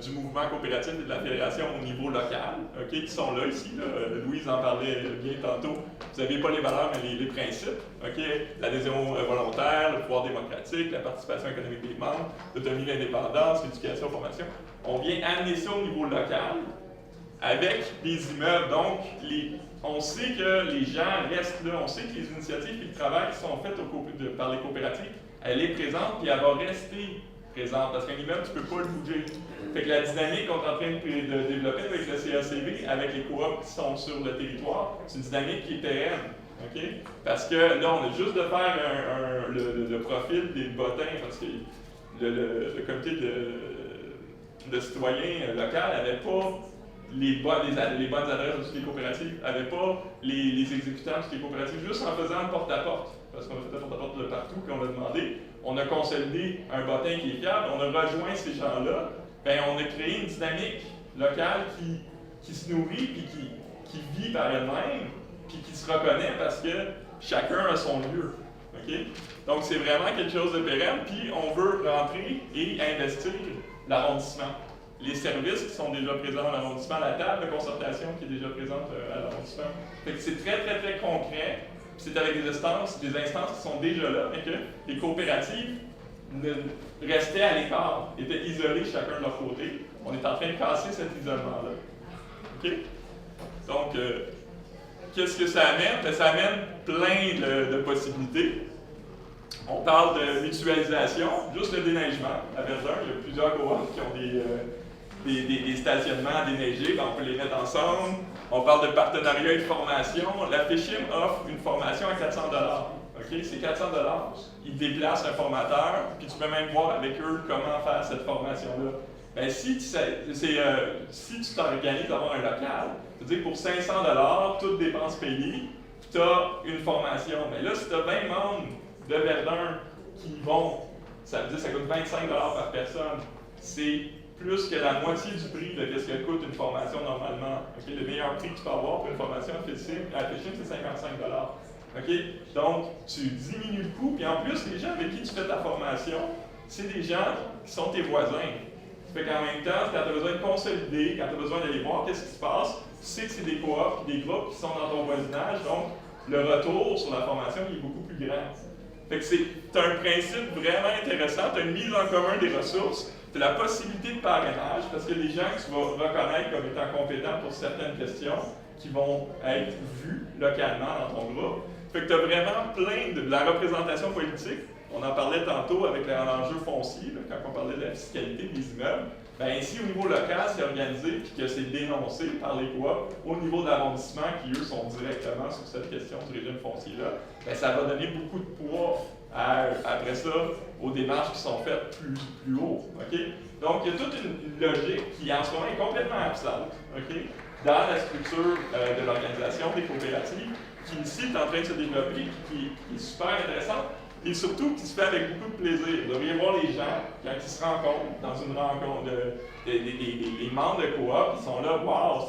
du mouvement coopératif et de la fédération au niveau local, okay, qui sont là ici. Là. Louise en parlait bien tantôt. Vous n'avez pas les valeurs, mais les principes. Okay? L'adhésion volontaire, le pouvoir démocratique, la participation économique des membres, l'autonomie, l'indépendance, l'éducation, la formation. On vient amener ça au niveau local avec des immeubles. Donc, on sait que les gens restent là. On sait que les initiatives et le travail qui sont faites par les coopératives, elle est présente et elle va rester présente. Parce qu'un immeuble, tu ne peux pas le bouger. Fait que la dynamique qu'on est en train de développer avec le CACV, avec les coops qui sont sur le territoire, c'est une dynamique qui est pérenne. Okay? Parce que là, on a juste de faire le profil des bottins, parce que le comité de citoyens local n'avait pas les bonnes adresses de toutes les coopératives, n'avait pas les exécutants de toutes les coopératives, juste en faisant un porte-à-porte. Parce qu'on a fait un porte-à-porte de partout, puis on a demandé, on a consolidé un bottin qui est fiable, on a rejoint ces gens-là, bien, on a créé une dynamique locale qui se nourrit, puis qui vit par elle-même, puis qui se reconnaît parce que chacun a son lieu. Okay? Donc, c'est vraiment quelque chose de pérenne, puis on veut rentrer et investir l'arrondissement. Les services qui sont déjà présents dans l'arrondissement, la table de concertation qui est déjà présente à l'arrondissement. Fait que c'est très, très, très concret. C'est avec des instances qui sont déjà là, mais que les coopératives restaient à l'écart, étaient isolées chacun de leur côté. On est en train de casser cet isolement-là. OK? Donc, qu'est-ce que ça amène? Bien, ça amène plein de possibilités. On parle de mutualisation, juste le déneigement. À Verdun, il y a plusieurs coops qui ont des stationnements déneigés, ben, on peut les mettre ensemble. On parle de partenariat et de formation. La FECHIM offre une formation à 400 $. Okay? C'est 400 $. Ils déplacent un formateur, puis tu peux même voir avec eux comment faire cette formation-là. Ben, si tu t'organises d'avoir un local, c'est-à-dire pour 500 $, toutes dépenses payées, tu as une formation. Mais là, si tu as 20 membres de Verdun qui vont, ça veut dire que ça coûte 25 $ par personne. C'est plus que la moitié du prix de ce que coûte une formation normalement. Okay? Le meilleur prix que tu peux avoir pour une formation à FECHIM, c'est 55 $. Okay? Donc, tu diminues le coût, puis en plus, les gens avec qui tu fais ta formation, c'est des gens qui sont tes voisins. Ça fait qu'en même temps, quand tu as besoin de consolider, quand tu as besoin d'aller voir qu'est-ce qui se passe, tu sais que c'est des coops, des groupes qui sont dans ton voisinage, donc le retour sur la formation il est beaucoup plus grand. Fait que c'est un principe vraiment intéressant, tu as une mise en commun des ressources, Tu as la possibilité de parrainage parce que les gens que tu vas reconnaître comme étant compétents pour certaines questions qui vont être vues localement dans ton groupe. Fait que tu as vraiment plein de la représentation politique. On en parlait tantôt avec l'enjeu foncier, là, quand on parlait de la fiscalité des immeubles. Bien, ici, au niveau local, c'est organisé puis que c'est dénoncé par les coops au niveau de l'arrondissement qui, eux, sont directement sur cette question du régime foncier-là. Bien, ça va donner beaucoup de poids après ça aux démarches qui sont faites plus haut. Okay? Donc, il y a toute une logique qui, en ce moment, est complètement absente dans la structure de l'organisation des coopératives qui, ici, est en train de se développer, qui est super intéressante. Et surtout, qui se fait avec beaucoup de plaisir. Vous devriez voir les gens, quand ils se rencontrent dans une rencontre, les membres de coop, qui sont là, wow,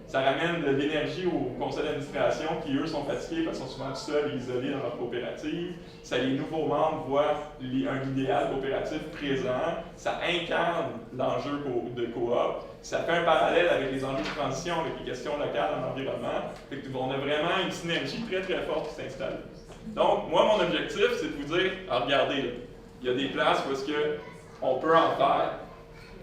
ça ramène de l'énergie au conseil d'administration, qui eux sont fatigués parce qu'ils sont souvent tout seuls et isolés dans leur coopérative. Ça, les nouveaux membres voient un idéal coopératif présent. Ça incarne l'enjeu de coop. Ça fait un parallèle avec les enjeux de transition, avec les questions locales en environnement. Fait qu'on a vraiment une synergie très très forte qui s'installe. Donc, moi, mon objectif, c'est de vous dire, regardez, là, il y a des places où est-ce qu'on peut en faire.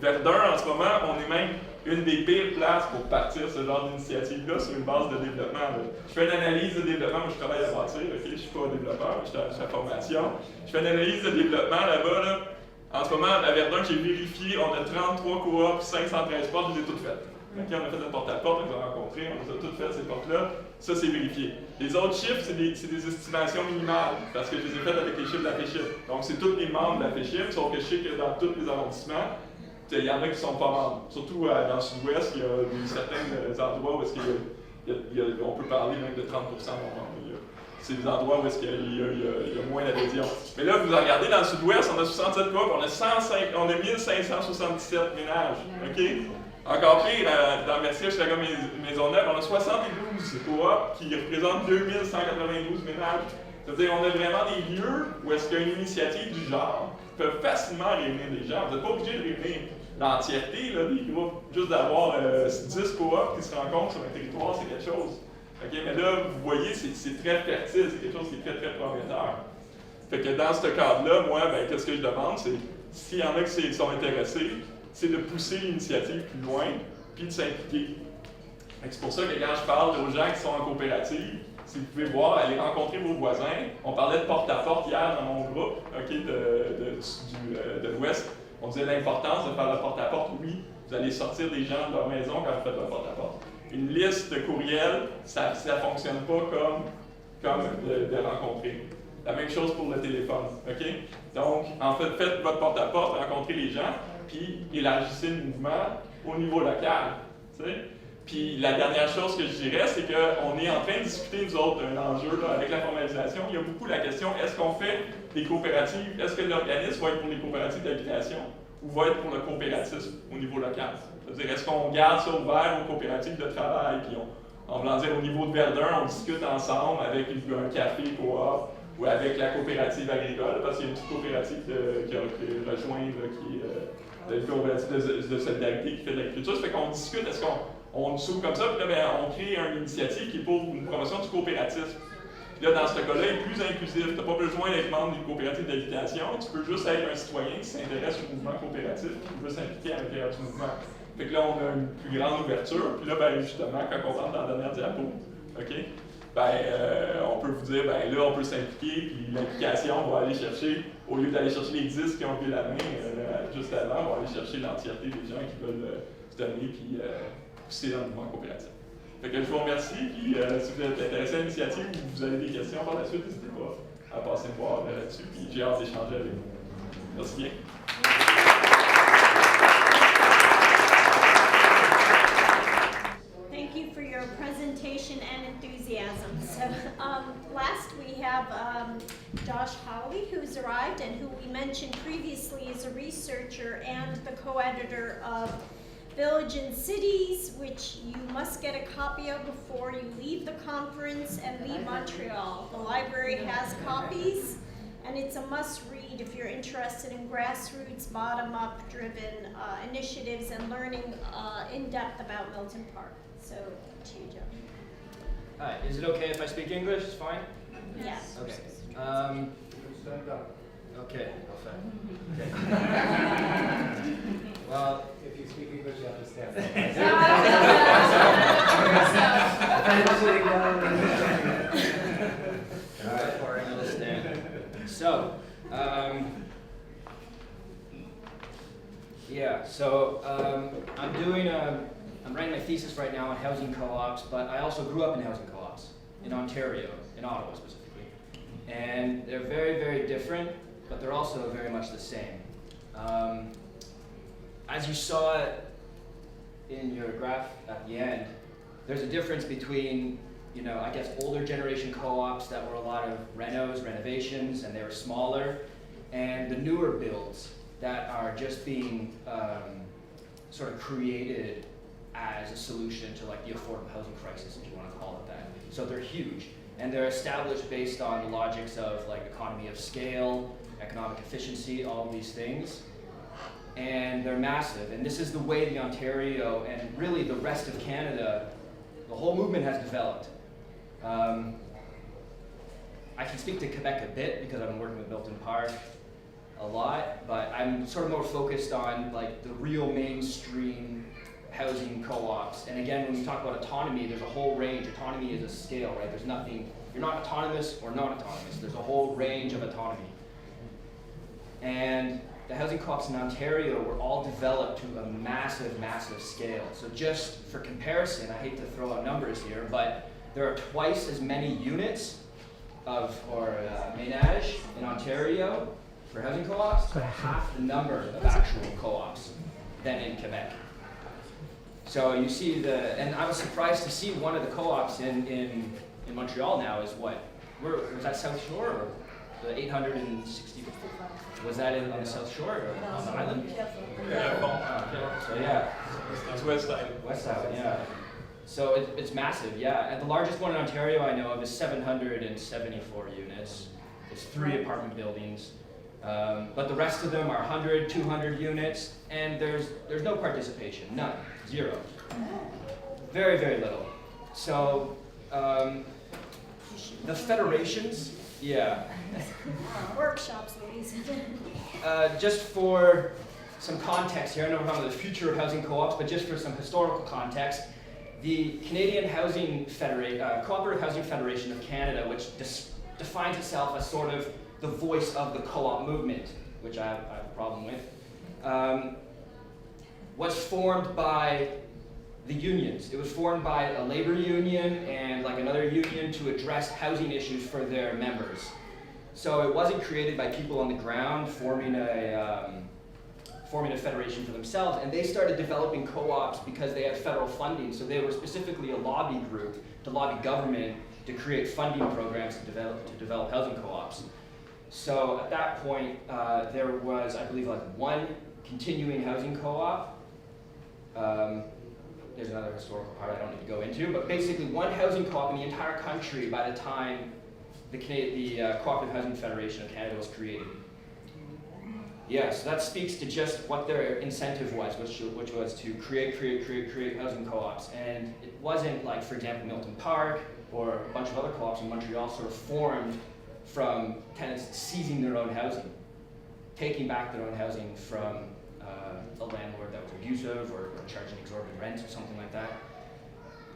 Verdun, en ce moment, on est même une des pires places pour partir ce genre d'initiative-là sur une base de développement. Là. Je fais une analyse de développement, moi je travaille à bâtir, je ne suis pas développeur, je suis à formation. Je fais une analyse de développement là-bas. Là. En ce moment, à Verdun, j'ai vérifié, on a 33 coops, 513 portes, je les ai toutes faites. Okay, on a fait le porte-à-porte, on les a rencontrés, on les a toutes faites, ces portes-là. Ça, c'est vérifié. Les autres chiffres, c'est des estimations minimales, parce que je les ai faites avec les chiffres de la FECHIP. Donc, c'est tous les membres de la FECHIP, sauf que je sais que dans tous les arrondissements, il y en a qui ne sont pas membres. Surtout dans le sud-ouest, il y a certains endroits où est-ce qu'on peut parler même de 30% non membres. C'est des endroits où est-ce qu'il y a moins d'adhésion. Mais là, vous regardez dans le sud-ouest, on a 67 coops, on a 1577 ménages. OK? Encore pire, dans Mercier, Chicago, Maisonneuve, on a 72 coops qui représentent 2192 ménages. C'est-à-dire qu'on a vraiment des lieux où est-ce qu'une initiative du genre peut facilement réunir des gens. Vous n'êtes pas obligé de réunir l'entièreté des groupes. Juste d'avoir 10 coops qui se rencontrent sur un territoire, c'est quelque chose. Okay? Mais là, vous voyez, c'est très fertile, c'est quelque chose qui est très, très prometteur. Fait que dans ce cadre-là, moi, qu'est-ce que je demande, c'est s'il y en a qui sont intéressés, c'est de pousser l'initiative plus loin, puis de s'impliquer. C'est pour ça que quand je parle aux gens qui sont en coopérative, si vous pouvez voir, aller rencontrer vos voisins. On parlait de porte-à-porte hier dans mon groupe de l'Ouest. On disait l'importance de faire le porte-à-porte. Oui, vous allez sortir des gens de leur maison quand vous faites le porte-à-porte. Une liste de courriels, ça ne fonctionne pas comme de rencontrer. La même chose pour le téléphone. Okay? Donc, en fait, faites votre porte-à-porte, rencontrez les gens, puis élargissez le mouvement au niveau local. T'sais? Puis la dernière chose que je dirais, c'est qu'on est en train de discuter, nous autres, d'un enjeu là, avec la formalisation. Il y a beaucoup la question, est-ce qu'on fait des coopératives, est-ce que l'organisme va être pour les coopératives d'habitation ou va être pour le coopératisme au niveau local? C'est-à-dire, est-ce qu'on garde ça ouvert aux coopératives de travail, puis en voulant dire au niveau de Verdun, on discute ensemble avec un café coop ou avec la coopérative agricole, parce qu'il y a une petite coopérative qui a rejoint, qui est une coopérative de solidarité qui fait de l'agriculture. Ça fait qu'on discute, est-ce qu'on s'ouvre comme ça, puis là, on crée une initiative qui est pour une promotion du coopératisme. Puis là, dans ce cas-là, il est plus inclusif. Tu n'as pas besoin d'être membre d'une coopérative d'habitation, tu peux juste être un citoyen qui s'intéresse au mouvement coopératif, qui veut s'impliquer à l'intérieur du mouvement. Fait que là, on a une plus grande ouverture, puis là, justement, quand on rentre dans la dernière diapo, on peut vous dire, là, on peut s'impliquer, puis l'implication, on va aller chercher, au lieu d'aller chercher les 10 qui ont levé la main juste avant, on va aller chercher l'entièreté des gens qui veulent se donner, puis pousser dans le mouvement coopératif. Fait que je vous remercie, puis si vous êtes intéressé à l'initiative ou vous avez des questions par la suite, n'hésitez pas à passer me voir là-dessus, puis j'ai hâte d'échanger avec vous. Merci bien. Thank you for your presentation and enthusiasm. So last we have Josh Howley, who's arrived and who we mentioned previously is a researcher and the co-editor of Village in Cities, which you must get a copy of before you leave the conference and leave Montreal. The library has copies, and it's a must-read if you're interested in grassroots, bottom-up driven initiatives and learning in depth about Milton Park. So, to you, Joe. Hi, is it okay if I speak English? It's fine? Yes. Okay. Okay, perfect. Okay. Well, if you speak English, you understand. Alright, or I understand. So, I'm writing my thesis right now on housing co-ops, but I also grew up in housing co-ops in Ontario, in Ottawa specifically. And they're very, very different, but they're also very much the same. As you saw in your graph at the end, there's a difference between, I guess older generation co-ops that were a lot of renovations, and they were smaller, and the newer builds that are just being sort of created as a solution to like the affordable housing crisis, if you want to call it that. So they're huge, and they're established based on the logics of like economy of scale, economic efficiency, all of these things. And they're massive, and this is the way the Ontario and really the rest of Canada, the whole movement has developed. I can speak to Quebec a bit because I've been working with Milton Park a lot, but I'm sort of more focused on like the real mainstream housing co-ops. And again, when we talk about autonomy, there's a whole range. Autonomy is a scale, right? There's nothing, you're not autonomous or not autonomous. There's a whole range of autonomy. And the housing co-ops in Ontario were all developed to a massive, massive scale. So just for comparison, I hate to throw out numbers here, but there are twice as many units ménage in Ontario for housing co-ops, but half the number of actual co-ops than in Quebec. So you see and I was surprised to see one of the co-ops in Montreal now is what? Was that South Shore or the 860? Was that on the South Shore or on the island? So yeah. It's West Island. West Island, yeah. So it's massive, yeah. And the largest one in Ontario I know of is 774 units. It's 3 apartment buildings. But the rest of them are 100, 200 units, and there's no participation, none, 0. Very, very little. So the federations, yeah. Workshops, ladies. Just for some context here, I know we're talking about the future of housing co-ops, but just for some historical context, the Canadian Cooperative Housing Federation of Canada, which defines itself as sort of the voice of the co-op movement, which I have a problem with, was formed by the unions. It was formed by a labor union and like another union to address housing issues for their members. So it wasn't created by people on the ground forming a federation for themselves, and they started developing co-ops because they had federal funding. So they were specifically a lobby group to lobby government to create funding programs to develop housing co-ops. So at that point, there was, I believe, like 1 continuing housing co-op. There's another historical part I don't need to go into, but basically 1 housing co-op in the entire country by the time the Cooperative Housing Federation of Canada was created. Yeah, so that speaks to just what their incentive was, which was to create housing co-ops. And it wasn't like, for example, Milton Park or a bunch of other co-ops in Montreal sort of formed from tenants seizing their own housing, taking back their own housing from a landlord that was abusive or charging exorbitant rents or something like that.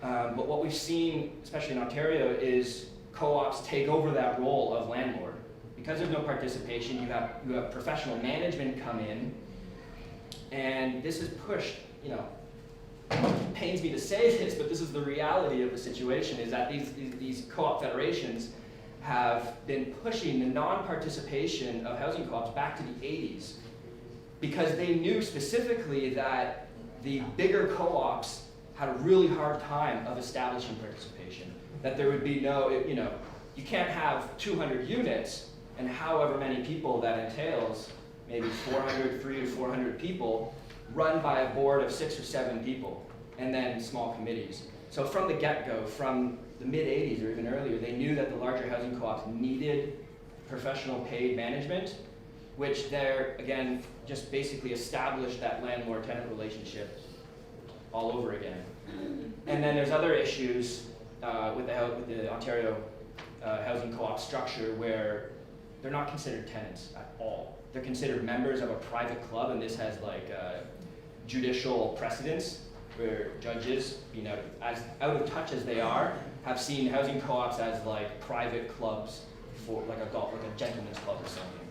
But what we've seen, especially in Ontario, is co-ops take over that role of landlord. Because there's no participation, you have professional management come in, and this is pushed, it pains me to say this, but this is the reality of the situation, is that these co-op federations have been pushing the non-participation of housing co-ops back to the 80s, because they knew specifically that the bigger co-ops had a really hard time of establishing participation, that there would be no, you can't have 200 units and however many people that entails, maybe 300 to 400 people, run by a board of 6 or 7 people, and then small committees. So from the get-go, from the mid-'80s or even earlier, they knew that the larger housing co-ops needed professional paid management, which again, just basically established that landlord-tenant relationship all over again. And then there's other issues with the Ontario housing co-op structure where they're not considered tenants at all. They're considered members of a private club, and this has like judicial precedence where judges, as out of touch as they are, have seen housing co-ops as like private clubs for like a gentleman's club or something.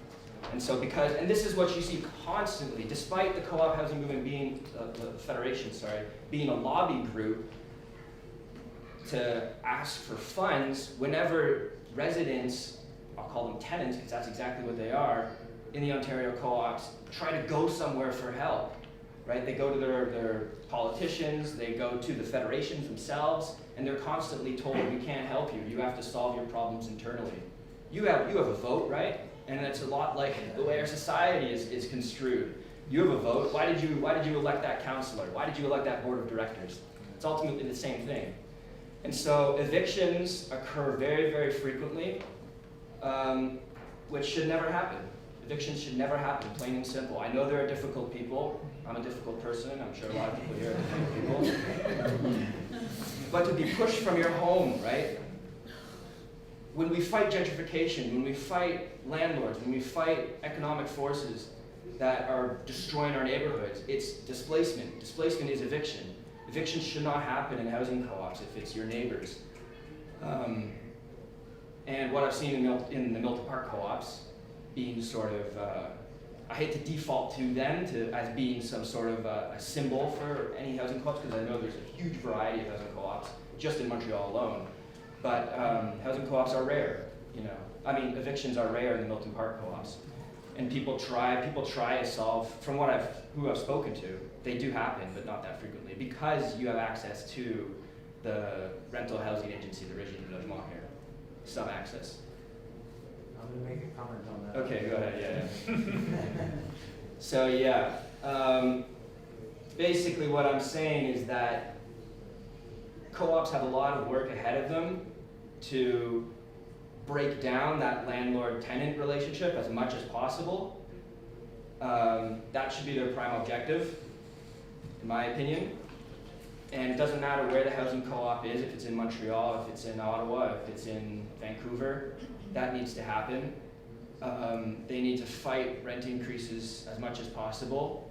And so and this is what you see constantly, despite the co-op housing movement being, the federation, being a lobby group to ask for funds, whenever residents, I'll call them tenants because that's exactly what they are, in the Ontario co-ops try to go somewhere for help, right? They go to their politicians, they go to the federations themselves, and they're constantly told, we can't help you, you have to solve your problems internally. You have a vote, right? And it's a lot like the way our society is construed. You have a vote. Why did you elect that councillor? Why did you elect that board of directors? It's ultimately the same thing. And so evictions occur very, very frequently, which should never happen. Evictions should never happen, plain and simple. I know there are difficult people. I'm a difficult person. I'm sure a lot of people here are difficult people. But to be pushed from your home, right? When we fight gentrification, when we fight landlords, when we fight economic forces that are destroying our neighborhoods, it's displacement. Displacement is eviction. Eviction should not happen in housing co-ops if it's your neighbors. And what I've seen in the Milton Park co-ops being sort of, I hate to default to them as being some sort of a symbol for any housing co-ops, because I know there's a huge variety of housing co-ops just in Montreal alone. But housing co-ops are rare, evictions are rare in the Milton Park co-ops. And people try to solve, from who I've spoken to, they do happen, but not that frequently, because you have access to the rental housing agency, the Régie du Logement here, some access. I'm going to make a comment on that. Okay, go ahead, yeah. So yeah, basically what I'm saying is that co-ops have a lot of work ahead of them to break down that landlord-tenant relationship as much as possible. That should be their prime objective, in my opinion. And it doesn't matter where the housing co-op is, if it's in Montreal, if it's in Ottawa, if it's in Vancouver, that needs to happen. They need to fight rent increases as much as possible,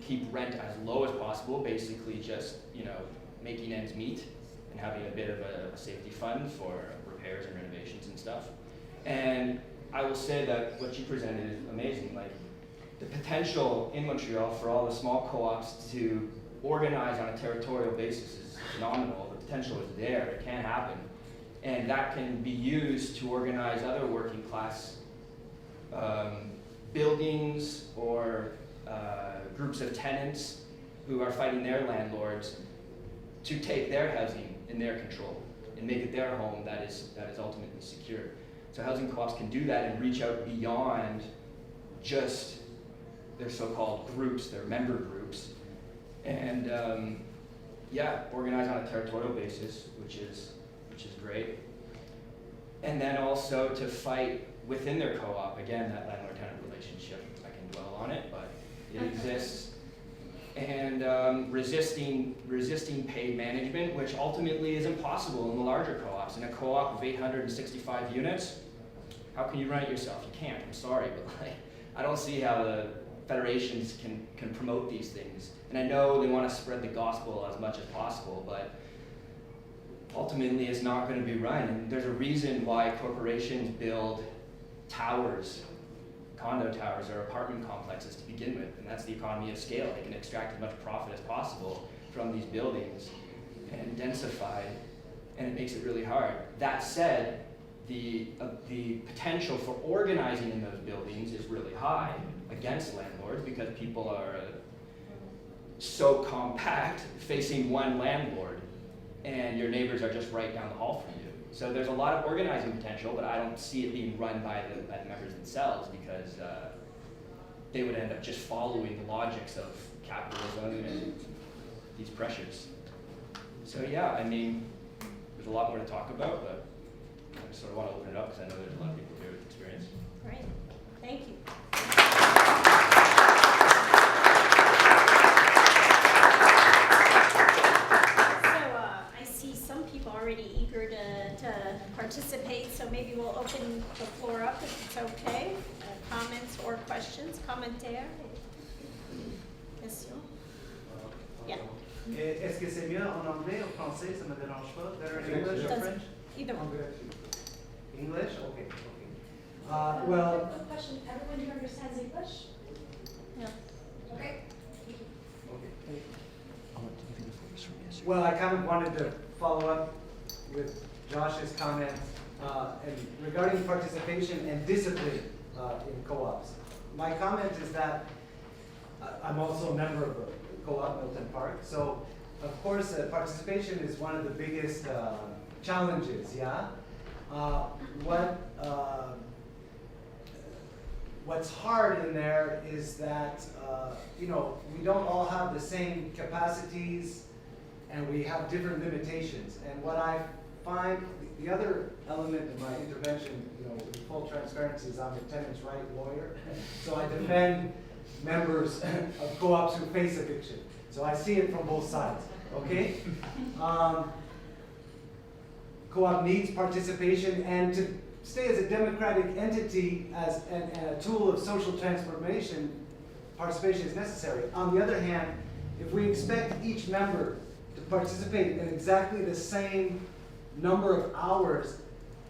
keep rent as low as possible, basically just, making ends meet and having a bit of a safety fund for repairs and renovations and stuff. And I will say that what you presented is amazing. Like, the potential in Montreal for all the small co-ops to organize on a territorial basis is phenomenal. The potential is there, it can happen. And that can be used to organize other working class buildings or groups of tenants who are fighting their landlords to take their housing in their control and make it their home that is ultimately secure. So housing co-ops can do that and reach out beyond just their so-called groups, their member groups, and organize on a territorial basis, which is great. And then also to fight within their co-op, again, that landlord-tenant relationship, I can dwell on it, but it exists. And resisting paid management, which ultimately is impossible in the larger co-ops. In a co-op of 865 units, how can you run it yourself? You can't, I'm sorry, but I don't see how the federations can promote these things. And I know they want to spread the gospel as much as possible, but ultimately it's not going to be run. And there's a reason why corporations build towers, condo towers or apartment complexes to begin with, and that's the economy of scale. They can extract as much profit as possible from these buildings and densify, and it makes it really hard. That said, the potential for organizing in those buildings is really high against landlords because people are so compact facing one landlord, and your neighbors are just right down the hall from you. So there's a lot of organizing potential, but I don't see it being run by the members themselves because they would end up just following the logics of capitalism and these pressures. So yeah, there's a lot more to talk about, but I just sort of want to open it up because I know there's a lot of people here with experience. Great, thank you. So I see some people already eager to participate, so so maybe we'll open the floor up if it's okay. Comments or questions, commentaires, questions? Yeah. Est-ce que c'est mieux en anglais ou français? Ça me dérange pas. Better in English or Doesn't- French? Either one. English? Okay, okay. Well, Quick question, everyone here understands English? Yeah. Okay. okay. Well, I kind of wanted to follow up with Josh's comments and regarding participation and discipline in co-ops. My comment is that I'm also a member of a co-op, Milton Park. So, of course, participation is one of the biggest challenges. Yeah. What's hard in there is that you know, we don't all have the same capacities, and we have different limitations. And what I find, the other element of my intervention, you know, in full transparency, is I'm a tenants' right lawyer, so I defend members of co-ops who face eviction. So I see it from both sides. Okay. Co-op needs participation, and to stay as a democratic entity and a tool of social transformation, participation is necessary. On the other hand, if we expect each member to participate in exactly the same number of hours,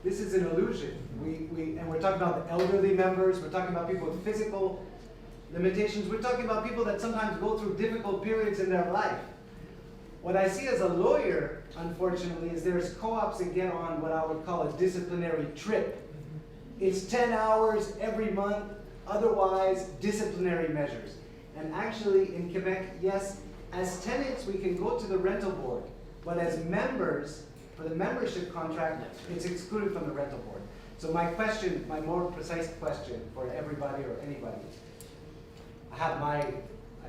this is an illusion. And we're talking about the elderly members, we're talking about people with physical limitations, we're talking about people that sometimes go through difficult periods in their life. What I see as a lawyer, unfortunately, is there's co-ops that get on what I would call a disciplinary trip. It's 10 hours every month, otherwise disciplinary measures. And actually in Quebec, yes, as tenants we can go to the rental board, but as members, for the membership contract, it's excluded from the rental board. So my question, my more precise question for everybody or anybody, I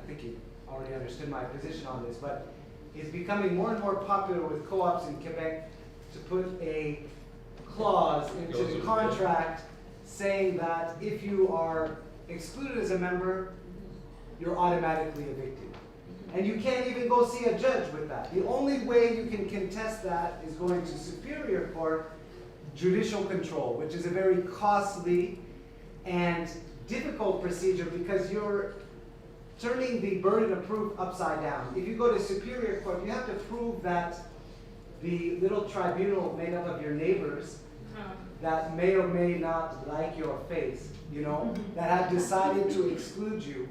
think you already understood my position on this, but it's becoming more and more popular with co-ops in Quebec to put a clause into the contract saying that if you are excluded as a member, you're automatically evicted. And you can't even go see a judge with that. The only way you can contest that is going to Superior Court, judicial control, which is a very costly and difficult procedure because you're turning the burden of proof upside down. If you go to Superior Court, you have to prove that the little tribunal made up of your neighbors that may or may not like your face, you know, that have decided to exclude you,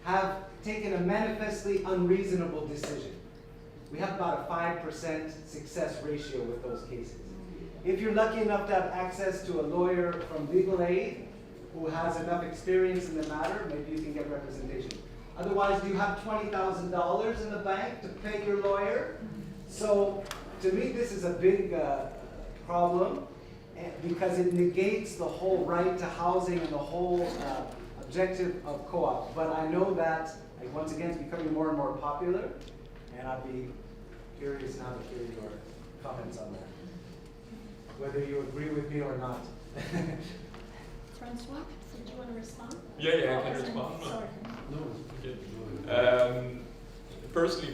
have taken a manifestly unreasonable decision. We have about a 5% success ratio with those cases. If you're lucky enough to have access to a lawyer from legal aid who has enough experience in the matter, maybe you can get representation. Otherwise, do you have $20,000 in the bank to pay your lawyer? So, to me, this is a big problem because it negates the whole right to housing and the whole objective of co-op. But I know that, like, once again, it's becoming more and more popular, and I'd be curious now to hear your comments on that, whether you agree with me or not. Francois, did you want to respond? Yeah, I can respond. Sorry. Okay. Firstly,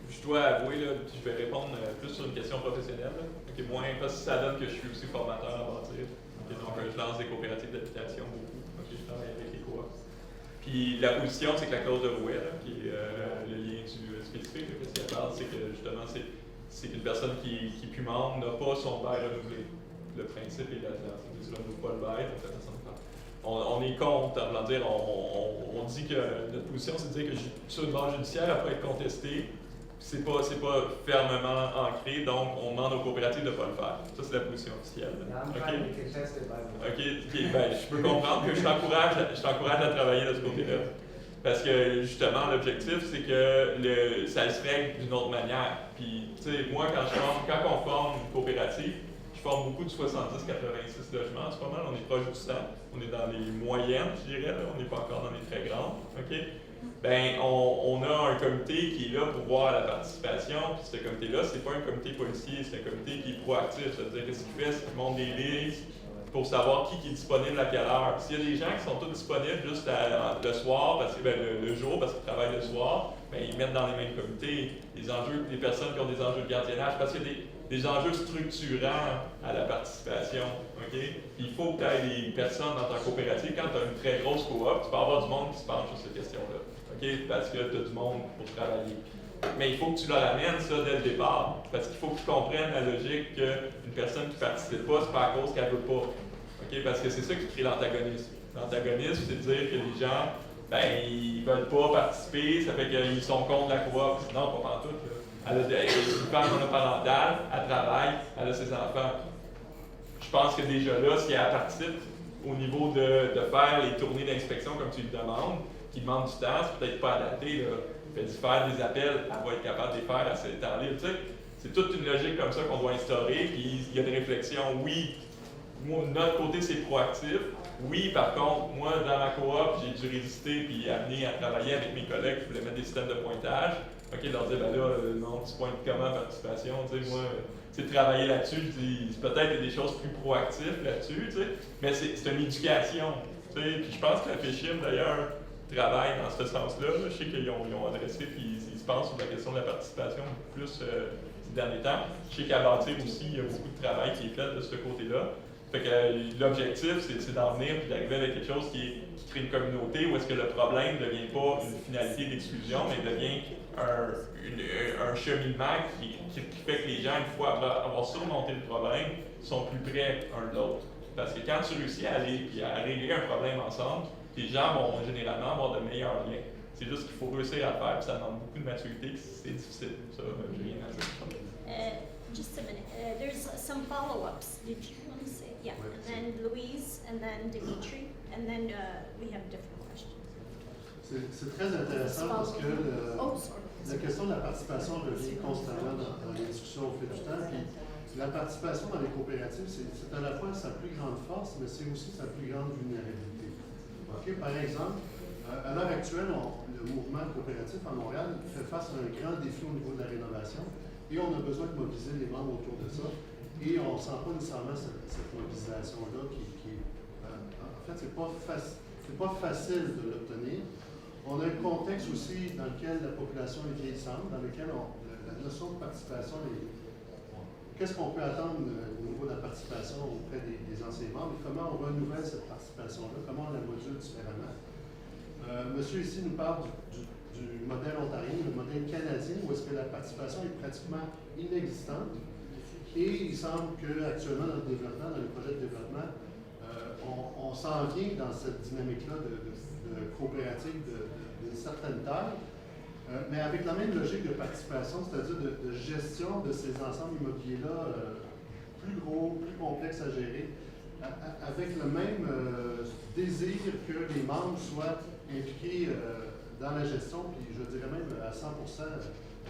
je dois avouer, là, je vais répondre plus sur une question professionnelle. Là. Okay, moins, parce que ça donne que je suis aussi formateur à bâtir. Okay, donc, je lance des coopératives d'habitation beaucoup. Okay, je travaille avec les coops. Puis la position, c'est que la clause de Rouet, là, qui est le lien du spécifique, là, qu'est-ce qu'elle parle, c'est que justement, c'est qu'une personne qui est plus membre n'a pas son bail renouvelé. Le principe est là-dedans. C'est que nous pas le bail, donc la personne part. On est contre, en voulant dire, on dit que notre position, c'est de dire que sur une base judiciaire, elle peut être contestée. C'est pas fermement ancré, donc on demande aux coopératives de ne pas le faire. Ça, c'est la position officielle. Je peux comprendre que je t'encourage à travailler de ce côté-là. Parce que, justement, l'objectif, c'est que ça se règle d'une autre manière. Puis, tu sais, moi, quand on forme une coopérative, je forme beaucoup de 70-86 logements. C'est pas mal, on est proche du 100. On est dans les moyennes, je dirais. Là. On n'est pas encore dans les très grandes. OK? Ben, on a un comité qui est là pour voir la participation. Puis ce comité-là, c'est pas un comité policier, c'est un comité qui est proactif. C'est-à-dire, qu'est-ce qu'il fait? C'est qu'il monte des listes pour savoir qui est disponible à quelle heure. S'il y a des gens qui sont tous disponibles juste le soir, parce que le jour, parce qu'ils travaillent le soir, ben, ils mettent dans les mêmes comités les personnes qui ont des enjeux de gardiennage. Parce qu'il y a des enjeux structurants à la participation. OK? Puis il faut que tu aies des personnes dans ta coopérative. Quand tu as une très grosse coop, tu peux avoir du monde qui se penche sur cette question-là. OK? Parce que tu as du monde pour travailler. Mais il faut que tu leur amènes ça dès le départ. Parce qu'il faut que tu comprennes la logique qu'une personne qui ne participe pas, c'est pas à cause qu'elle ne veut pas. OK? Parce que c'est ça qui crée l'antagonisme. L'antagonisme, c'est de dire que les gens, ben, ils veulent pas participer, ça fait qu'ils sont contre la coop. Non, pas pantoute, là. Elle a une femme monoparentale, elle travaille, elle a ses enfants. Je pense que déjà là, si elle participe au niveau de faire les tournées d'inspection comme tu lui demandes, qui demandent du temps, c'est peut-être pas adapté, là. Fait d'y faire des appels, elle va être capable de les faire à ce temps libre. Tu sais, c'est toute une logique comme ça qu'on doit instaurer, puis il y a des réflexions, oui. Moi, de notre côté, c'est proactif. Oui, par contre, moi, dans ma coop, j'ai dû résister puis amener à travailler avec mes collègues qui voulaient mettre des systèmes de pointage. OK, leur dire, ben là, non, tu pointes comment participation? Tu sais, moi, c'est travailler là-dessus. Je dis, peut-être des choses plus proactives là-dessus, tu sais, mais c'est une éducation. Tu sais, puis je pense que la FECHIM, d'ailleurs, travaille dans ce sens-là. Je sais qu'ils ont adressé puis ils se pensent sur la question de la participation plus ces derniers temps. Je sais qu'à Bâtir aussi, il y a beaucoup de travail qui est fait de ce côté-là. Fait que l'objectif, c'est d'en venir et d'arriver avec quelque chose qui crée une communauté où est-ce que le problème ne devient pas une finalité d'exclusion, mais devient un cheminement qui fait que les gens, une fois avoir surmonté le problème, sont plus près un de l'autre. Parce que quand tu réussis à aller et à régler un problème ensemble, les gens vont généralement avoir de meilleurs liens. C'est juste qu'il faut réussir à le faire, puis ça demande beaucoup de maturité, puis c'est difficile. Ça, j'ai rien à dire. Just a minute. There's some follow-ups. Did you want to say? Yeah. And then Louise, and then Dimitri, and then we have different questions. C'est très intéressant parce que Oh, sorry. la question de la participation revient constamment dans les discussions au fil du temps. Puis la participation dans les coopératives, c'est à la fois sa plus grande force, mais c'est aussi sa plus grande vulnérabilité. Okay? Par exemple, à l'heure actuelle, le mouvement coopératif à Montréal fait face à un grand défi au niveau de la rénovation et on a besoin de mobiliser les membres autour de ça. Et on ne sent pas nécessairement cette mobilisation-là qui en fait, c'est pas facile de l'obtenir. On a un contexte aussi dans lequel la population est vieillissante, dans lequel la notion de participation est... Qu'est-ce qu'on peut attendre au niveau de la participation auprès des anciens membres? Comment on renouvelle cette participation-là? Comment on la module différemment? Monsieur ici nous parle du modèle ontarien, le modèle canadien, où est-ce que la participation est pratiquement inexistante. Et il semble qu'actuellement, dans le développement, dans les projets de développement, on s'en vient dans cette dynamique-là de coopérative d'une certaine taille, mais avec la même logique de participation, c'est-à-dire de gestion de ces ensembles immobiliers-là plus gros, plus complexes à gérer, avec le même désir que les membres soient impliqués dans la gestion, puis je dirais même à 100%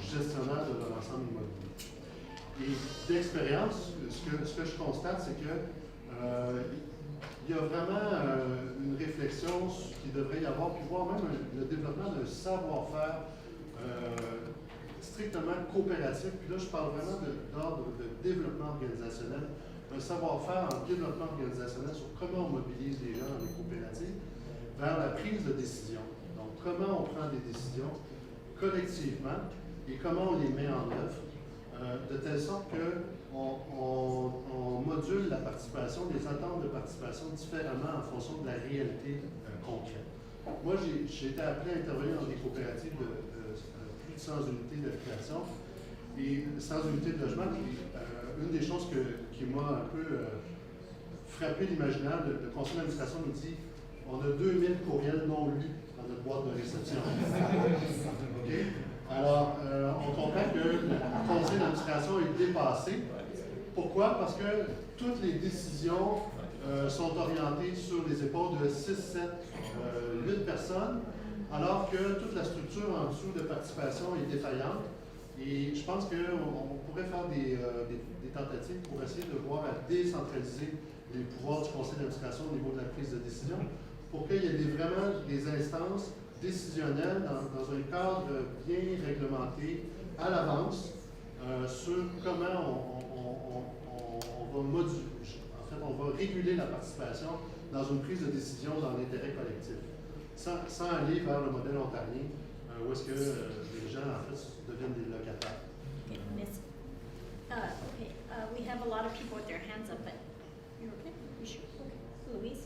gestionnaire de leur ensemble immobilier. Et d'expérience, ce que je constate, c'est que il y a vraiment une réflexion qui devrait y avoir, puis voire même le développement d'un savoir-faire strictement coopératif. Puis là, je parle vraiment d'ordre de développement organisationnel, un savoir-faire en développement organisationnel sur comment on mobilise les gens dans les coopératives vers la prise de décision. Donc, comment on prend des décisions collectivement et comment on les met en œuvre, de telle sorte qu'on module la participation, les attentes de participation différemment en fonction de la réalité concrète. Moi, j'ai été appelé à intervenir dans des coopératives de plus de 100 unités de création et 100 unités de logement. Une des choses qui m'a un peu frappé l'imaginaire, le conseil d'administration nous dit on a 2000 courriels non lus dans notre boîte de réception. Okay? Alors, on comprend que le conseil d'administration est dépassé. Pourquoi? Parce que toutes les décisions sont orientées sur les épaules de 6, 7, 8 personnes, alors que toute la structure en dessous de participation est défaillante. Et je pense qu'on pourrait faire des tentatives pour essayer de voir à décentraliser les pouvoirs du conseil d'administration au niveau de la prise de décision, pour qu'il y ait vraiment des instances décisionnelles dans un cadre bien réglementé à l'avance sur comment on va moduler, en fait, on va réguler la participation dans une prise de décision dans l'intérêt collectif, sans aller vers le modèle ontarien, où est-ce que les gens, en fait, deviennent des locataires. Okay, merci. Okay, we have a lot of people with their hands up, but you're okay? You sure? Okay. Louise?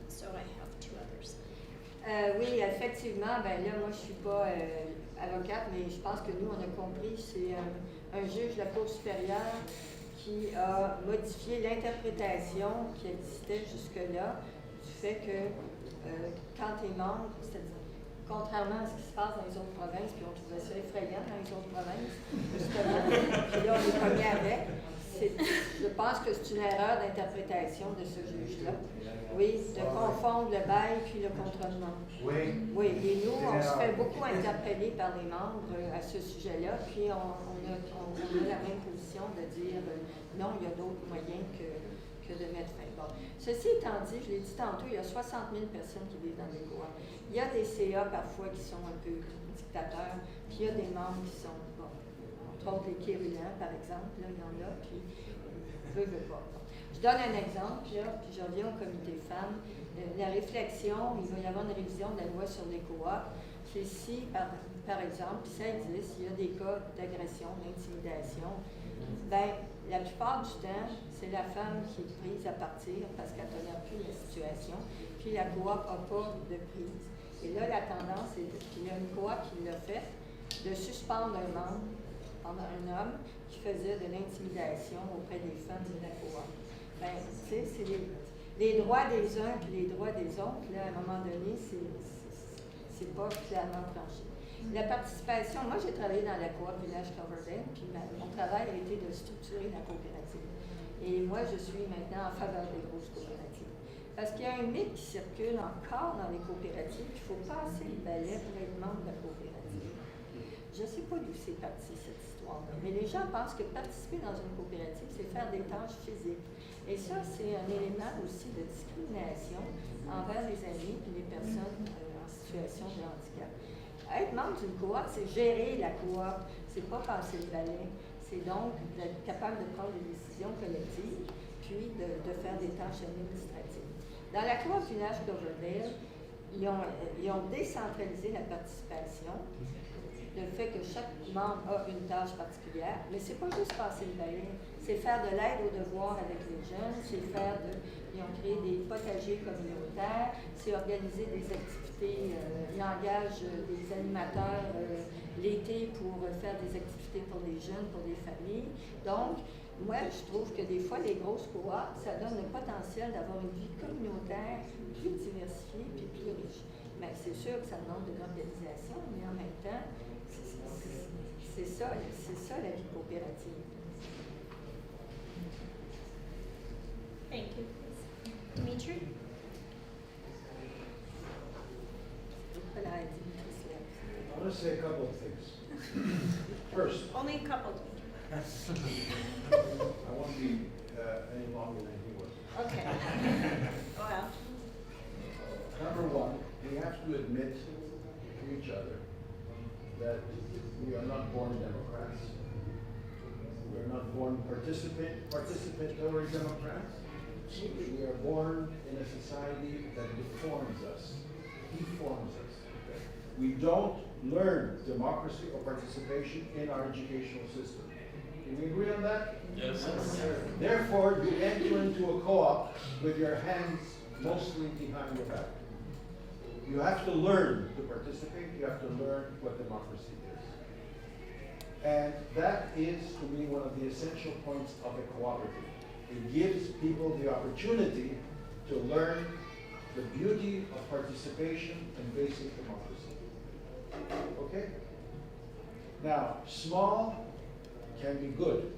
So I have two others. Oui, effectivement, ben là, moi, je suis pas avocate, mais je pense que nous, on a compris, c'est un juge de la Cour supérieure qui a modifié l'interprétation qui existait jusque-là du fait que quand tu es membre, c'est-à-dire contrairement à ce qui se passe dans les autres provinces, puis on trouvait ça effrayant dans les autres provinces, justement, puis là, on est cogné avec. Je pense que c'est une erreur d'interprétation de ce juge-là. Oui, de confondre le bail puis le contrat de membre. Oui. Oui, et nous, on se fait beaucoup interpeller par les membres à ce sujet-là, puis on a la même position de dire non, il y a d'autres moyens que de mettre fin. Bon. Ceci étant dit, je l'ai dit tantôt, il y a 60 000 personnes qui vivent dans les coops. Il y a des CA parfois qui sont un peu dictateurs, puis il y a des membres qui sont, bon, entre autres les Kérulans, par exemple, là, il y en a, puis veux pas. Je donne un exemple, là, puis je reviens au comité femmes. La réflexion, il va y avoir une révision de la loi sur les coops. C'est si, par exemple, puis ça existe, il y a des cas d'agression, d'intimidation, ben, la plupart du temps, c'est la femme qui est prise à partir parce qu'elle ne tolère plus la situation, puis la coop n'a pas de prise. Et là, la tendance, c'est qu'il y a une coop qui l'a fait, de suspendre un membre, un homme, qui faisait de l'intimidation auprès des femmes de la coop. Ben, tu sais, c'est les droits des uns et les droits des autres, là, à un moment donné, c'est pas clairement tranché. La participation, moi j'ai travaillé dans la coop Village Coverdale, puis mon travail a été de structurer la coopérative. Et moi je suis maintenant en faveur des grosses coopératives. Parce qu'il y a un mythe qui circule encore dans les coopératives, qu'il faut passer le balai pour être membre de la coopérative. Je ne sais pas d'où c'est parti cette histoire-là, mais les gens pensent que participer dans une coopérative, c'est faire des tâches physiques. Et ça, c'est un élément aussi de discrimination envers les amis et les personnes en situation de handicap. Être membre d'une coop, c'est gérer la coop, c'est pas passer le balai, c'est donc d'être capable de prendre des décisions collectives, puis de faire des tâches administratives. Dans la coop Village Coverdale, ils ont décentralisé la participation, le fait que chaque membre a une tâche particulière, mais c'est pas juste passer le balai, c'est faire de l'aide aux devoirs avec les jeunes, ils ont créé des potagers communautaires, c'est organiser des activités, ils engagent des animateurs l'été pour faire des activités pour les jeunes, pour les familles. Donc, moi, je trouve que des fois, les grosses coops, ça donne le potentiel d'avoir une vie communautaire plus diversifiée et plus riche. Mais c'est sûr que ça demande de l'organisation, mais en même temps, c'est ça la vie coopérative. Thank you. Dimitri? Voilà, Dimitri se lève. I want to say a couple of things. First, Only a couple. I won't be any longer than he was. Okay. Well, Number one, we have to admit to each other that we are not born Democrats. We are not born participatory Democrats. We are born in a society that deforms us, deforms us. We don't learn democracy or participation in our educational system. Can we agree on that? Yes. Therefore, you enter into a co-op with your hands mostly behind your back. You have to learn to participate. You have to learn what democracy is. And that is, to me, one of the essential points of a cooperative. It gives people the opportunity to learn the beauty of participation and basic democracy. Okay? Now, small can be good.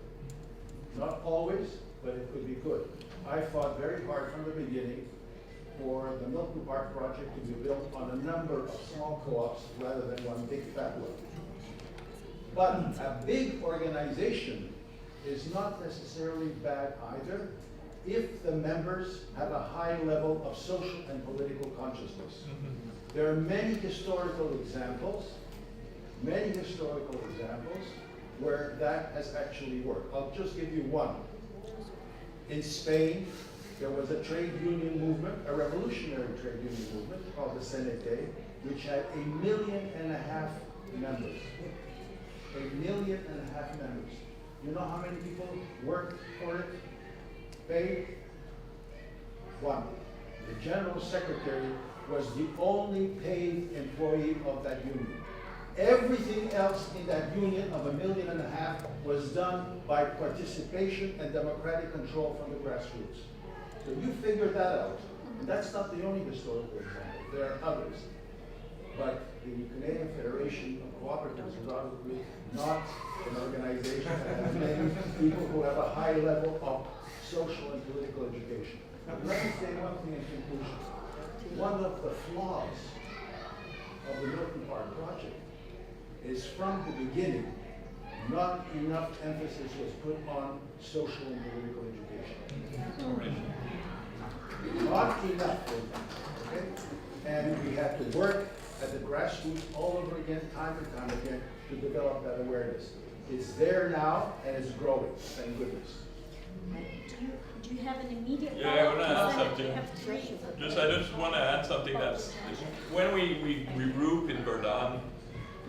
Not always, but it could be good. I fought very hard from the beginning for the Milton Park project to be built on a number of small co-ops rather than one big fat one. But a big organization is not necessarily bad either if the members have a high level of social and political consciousness. There are many historical examples where that has actually worked. I'll just give you one. In Spain, there was a trade union movement, a revolutionary trade union movement called the CNT, which had 1.5 million members. 1.5 million members. You know how many people work for it? Paid? One. The general secretary was the only paid employee of that union. Everything else in that union of $1.5 million was done by participation and democratic control from the grassroots. So you figure that out. And that's not the only historical example. There are others. But the Canadian Federation of Cooperatives is obviously not an organization that has many people who have a high level of social and political education. Let me say one thing in conclusion. One of the flaws of the Milton Park project is from the beginning, not enough emphasis was put on social and political education. Not enough, okay? And we had to work at the grassroots all over again, time and time again, to develop that awareness. It's there now and it's growing, thank goodness. Do you have an immediate Yeah, I follow-up? wanna add Because then something. we have three. I just want to add something that's, when we regroup in Verdun,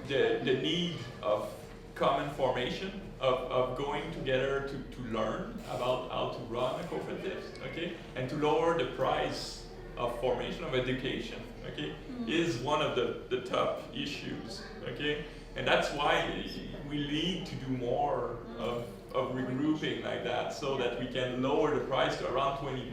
the need of common formation, of going together to learn about how to run a cooperative, okay, and to lower the price of formation of education, okay, is one of the top issues, okay, and that's why we need to do more of regrouping like that, so that we can lower the price to around $20.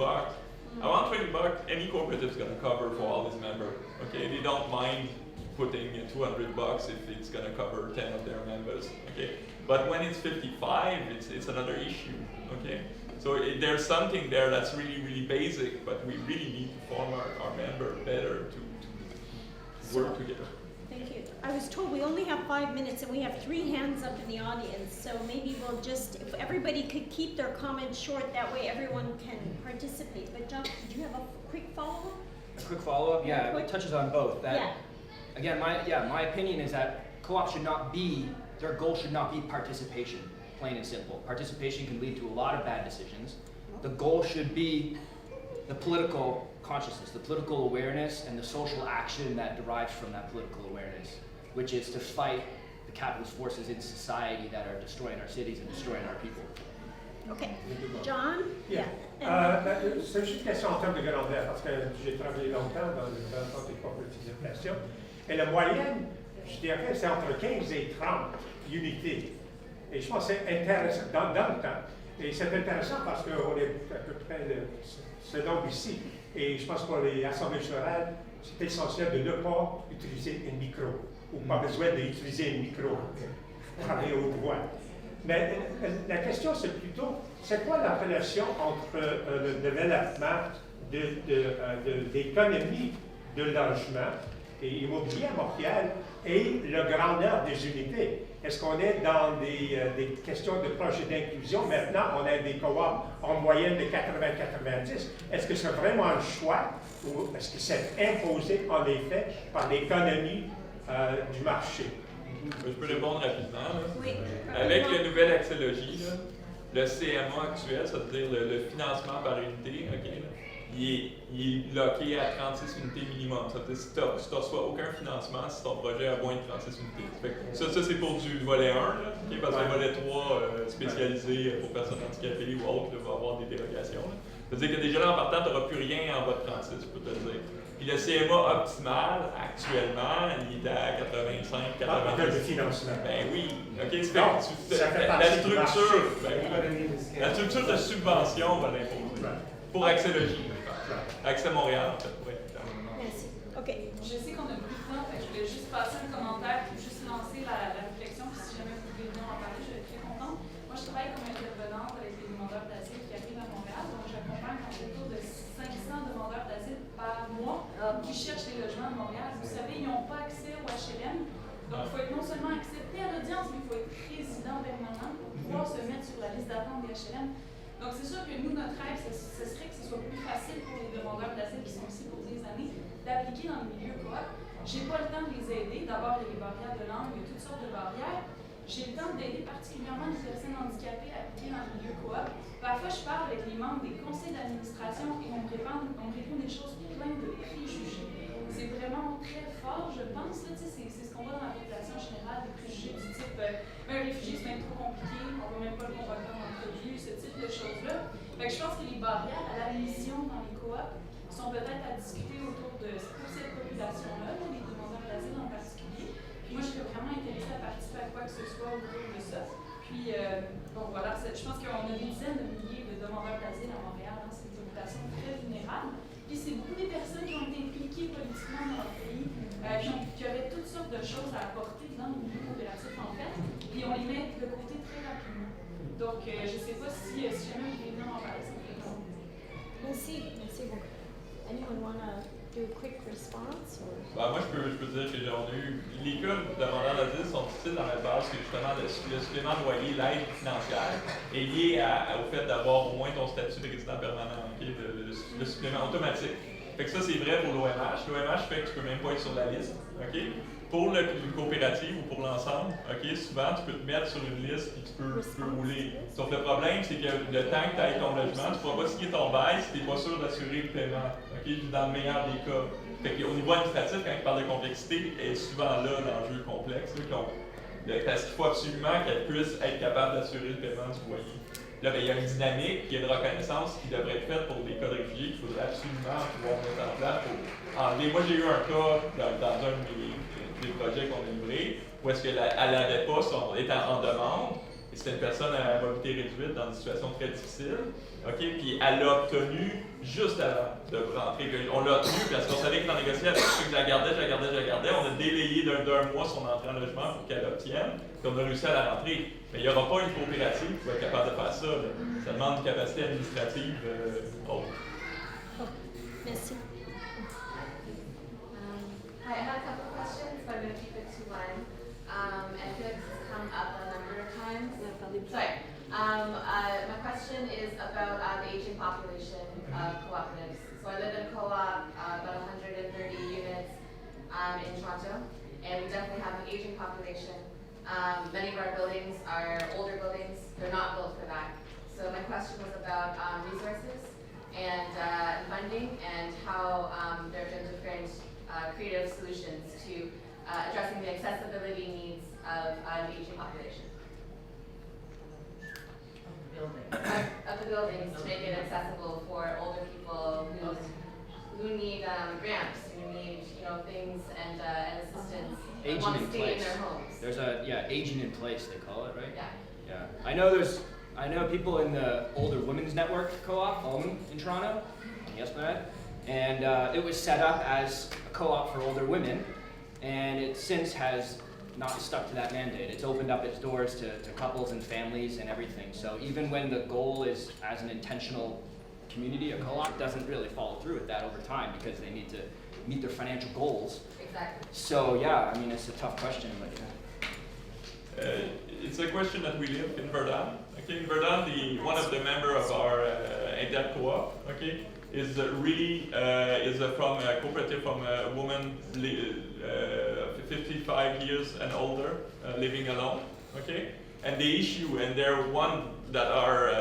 Around $20, any cooperative is going to cover for all its members. Okay, they don't mind putting $200 if it's going to cover 10 of their members. Okay, but when it's 55, it's another issue. Okay, so there's something there that's really basic, but we really need to form our member better to work together. Thank you. I was told we only have 5 minutes and we have 3 hands up in the audience, so maybe we'll just, if everybody could keep their comments short, that way everyone can participate. But John, did you have a quick follow-up? A quick follow-up, yeah, Quick. it touches on both. That, Yeah. Again, my opinion is that co-op should not be, their goal should not be participation, plain and simple. Participation can lead to a lot of bad decisions. The goal should be the political consciousness, the political awareness, and the social action that derives from that political awareness, which is to fight the capitalist forces in society that are destroying our cities and destroying our people. Okay. John? Yeah. And C'est juste une question en termes de grandeur, parce que j'ai travaillé longtemps dans les coopératives. Et la moyenne, je dirais, c'est entre 15 et 30 unités. Et je pense que c'est intéressant dans le temps. Et c'est intéressant parce qu'on est à peu près ce nombre ici. Et je pense pour les assemblées générales, c'est essentiel de ne pas utiliser un micro, ou pas besoin d'utiliser un micro pour travailler au pouvoir. Mais la question, c'est plutôt, c'est quoi la relation entre le développement de l'économie de logement et immobilier à Montréal et la grandeur des unités? Est-ce qu'on est dans des questions de projets d'inclusion? Maintenant, on a des co-op en moyenne de 80-90. Est-ce que c'est vraiment un choix ou est-ce que c'est imposé en effet par l'économie du marché? Je peux répondre rapidement. Là. Oui. Avec la nouvelle axiologie, là, le CMA actuel, c'est-à-dire le financement par unité, okay, là, il est loqué à 36 unités minimum. C'est-à-dire si tu ne reçois aucun financement si ton projet a moins de 36 unités. Fait que ça c'est pour du volet 1, là, okay, parce que le volet 3, spécialisé pour personnes handicapées ou autres, là, va avoir des dérogations. Là. C'est-à-dire que déjà là, en partant, tu n'auras plus rien en bas de 36, je peux te le dire. Puis le CMA optimal, actuellement, il est à 85, 90. En termes de financement. Ben oui. OK, Non, ça fait la partie du structure, marché. ben oui. La structure de subvention va l'imposer. Pour Accès-Logie. Accès Montréal, en fait. Oui. Merci. OK. Je sais qu'on a plus de temps, fait que je voulais juste passer un commentaire puis juste lancer la réflexion. Puis si jamais vous voulez venir en parler, je vais être très contente. Moi, je travaille comme intervenante avec les demandeurs d'asile qui arrivent à Montréal. Donc, j'accompagne autour de 500 demandeurs d'asile par mois qui cherchent les logements de Montréal. Vous savez, ils n'ont pas accès au HLM. Donc, il faut être non seulement accepté à l'audience, mais il faut être résident permanent pour pouvoir se mettre sur la liste d'attente des HLM. Donc, c'est sûr que nous, notre rêve, ce serait que ce soit plus facile pour les demandeurs d'asile qui sont ici pour des années d'appliquer dans le milieu coop. J'ai pas le temps de les aider. D'abord, il y a les barrières de langue, il y a toutes sortes de barrières. J'ai le temps d'aider particulièrement les personnes handicapées à appliquer dans le milieu coop. Parfois, je parle avec les membres des conseils d'administration et on me répond des choses pleines de préjugés. C'est vraiment très fort, je pense. Là, c'est ce qu'on voit dans la population générale, des préjugés du type un réfugié, c'est même trop compliqué, on ne va même pas le Fait que je pense que les barrières à l'admission dans les coops sont peut-être à discuter autour de pour cette population-là, là, les demandeurs d'asile en particulier. Puis moi, je serais vraiment intéressée à participer à quoi que ce soit autour de ça. Puis, bon, voilà, je pense qu'on a des dizaines de milliers de demandeurs d'asile à Montréal. Hein, c'est une population très vulnérable. Puis, c'est beaucoup des personnes qui ont été impliquées politiquement dans leur pays, qui auraient toutes sortes de choses à apporter dans le milieu coopératif, en fait. Et on les met de côté très rapidement. Donc, je ne sais pas si jamais vous voulez venir en parler, ça me fait plaisir. Merci beaucoup. Anyone want to do a quick response? Or? Ben, moi, je peux dire que j'en ai eu. Les cas de demandeurs d'asile sont difficiles dans la base que justement le supplément de loyer, l'aide financière, est lié au fait d'avoir au moins ton statut de résident permanent, okay? le supplément automatique. Fait que ça, c'est vrai pour l'OMH. L'OMH fait que tu peux même pas être sur la liste. Okay? Pour une coopérative ou pour l'ensemble, okay, souvent tu peux te mettre sur une liste et tu peux rouler. Sauf le problème, c'est que le temps que tu ailles ton logement, tu ne pourras pas signer ton bail si tu n'es pas sûr d'assurer le paiement. Okay? Dans le meilleur des cas. Fait que, au niveau administratif, quand il parle de complexité, est souvent là l'enjeu complexe. Parce qu'il faut absolument qu'elle puisse être capable d'assurer le paiement du loyer. Là, il y a une dynamique, il y a une reconnaissance qui devrait être faite pour des cas de réfugiés qu'il faudrait absolument pouvoir mettre en place pour enlever. Moi, j'ai eu un cas dans un des projets qu'on a livrés où est-ce qu'elle n'avait pas étant en demande, et c'était une personne à mobilité réduite dans une situation très difficile, puis elle l'a obtenu juste avant de rentrer. On l'a obtenu parce qu'on savait que dans la négociation, je la gardais, on a délayé d'un mois son entrée en logement pour qu'elle l'obtienne, puis on a réussi à la rentrer. Mais il n'y aura pas une coopérative qui va être capable de faire ça. Là. Ça demande une capacité administrative autre. Merci. Hi, I had a couple of questions, but I'm going to keep it to one. I feel like this has come up a number of times. Sorry. My question is about the aging population cooperatives. So I live in a co-op, about 130 units in Toronto, and we definitely have an aging population. Many of our buildings are older buildings. They're not built for that. So my question was about resources and funding and how there have been different creative solutions to addressing the accessibility needs of the aging population. Of the buildings to make it accessible for older people who need ramps, who need things and assistance, and want to stay in their homes. There's aging in place they call it, right? Yeah. I know people in the Older Women's Network Co-op, OWN, in Toronto, yes, Brad, and it was set up as a co-op for older women, and it since has not stuck to that mandate. It's opened up its doors to couples and families and everything. So even when the goal is as an intentional community, a co-op doesn't really follow through with that over time because they need to meet their financial goals. Exactly. So yeah, I mean, it's a tough question, but it's a question that we live in Verdun. Okay, in Verdun, one of the members of our ADAP co-op, okay, is really from a cooperative from a woman 55 years and older living alone. Okay, and the issue, and they're one that are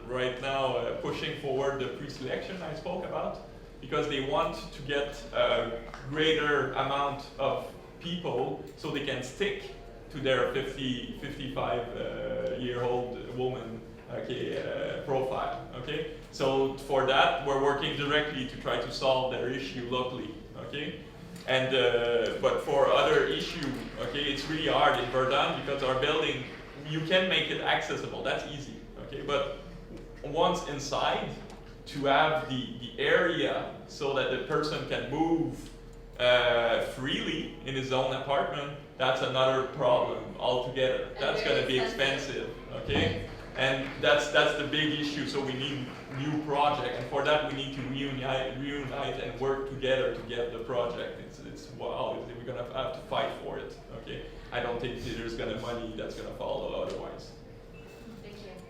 right now pushing forward the pre-selection I spoke about, because they want to get a greater amount of people so they can stick to their 55-year-old woman profile. Okay, so for that we're working directly to try to solve their issue locally. Okay, and but for other issue, okay, it's really hard in Verdun because our building, you can make it accessible. That's easy. Okay, but once inside, to have the area so that the person can move freely in his own apartment, that's another problem altogether. That's going to be expensive, okay? And that's the big issue, so we need new project, and for that we need to reunite and work together to get the project. Wow, we're going to have to fight for it, okay? I don't think there's going to money that's going to follow otherwise.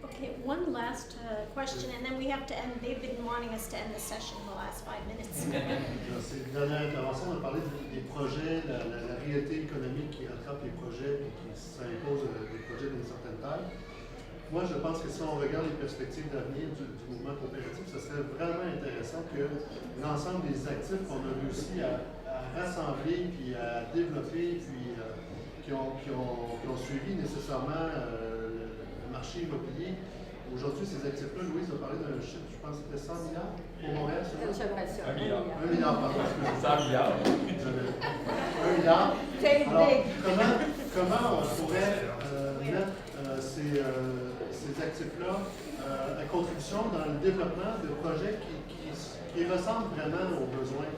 Okay, one last question, and then we have to end. They've been wanting us to end the session in the last 5 minutes. C'est une dernière intervention, on a parlé des projets, la réalité économique qui rattrape les projets et qui s'impose des projets d'une certaine taille. Moi, je pense que si on regarde les perspectives d'avenir du mouvement coopératif, ce serait vraiment intéressant que l'ensemble des actifs qu'on a réussi à rassembler, puis à développer, puis qui ont suivi nécessairement le marché immobilier, aujourd'hui, ces actifs-là, Louise a parlé d'un chiffre, je pense que c'était 100 milliards pour Montréal, c'est ça? J'aimerais ça. 1 milliard. 1 milliard, pardon. 100 milliards. 1 milliard. Think Alors, big. comment on pourrait mettre ces actifs-là à contribution dans le développement de projets qui ressemblent vraiment aux besoins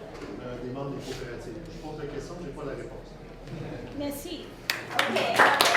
des membres des coopératives? Je pose la question, je n'ai pas la réponse. Merci. OK.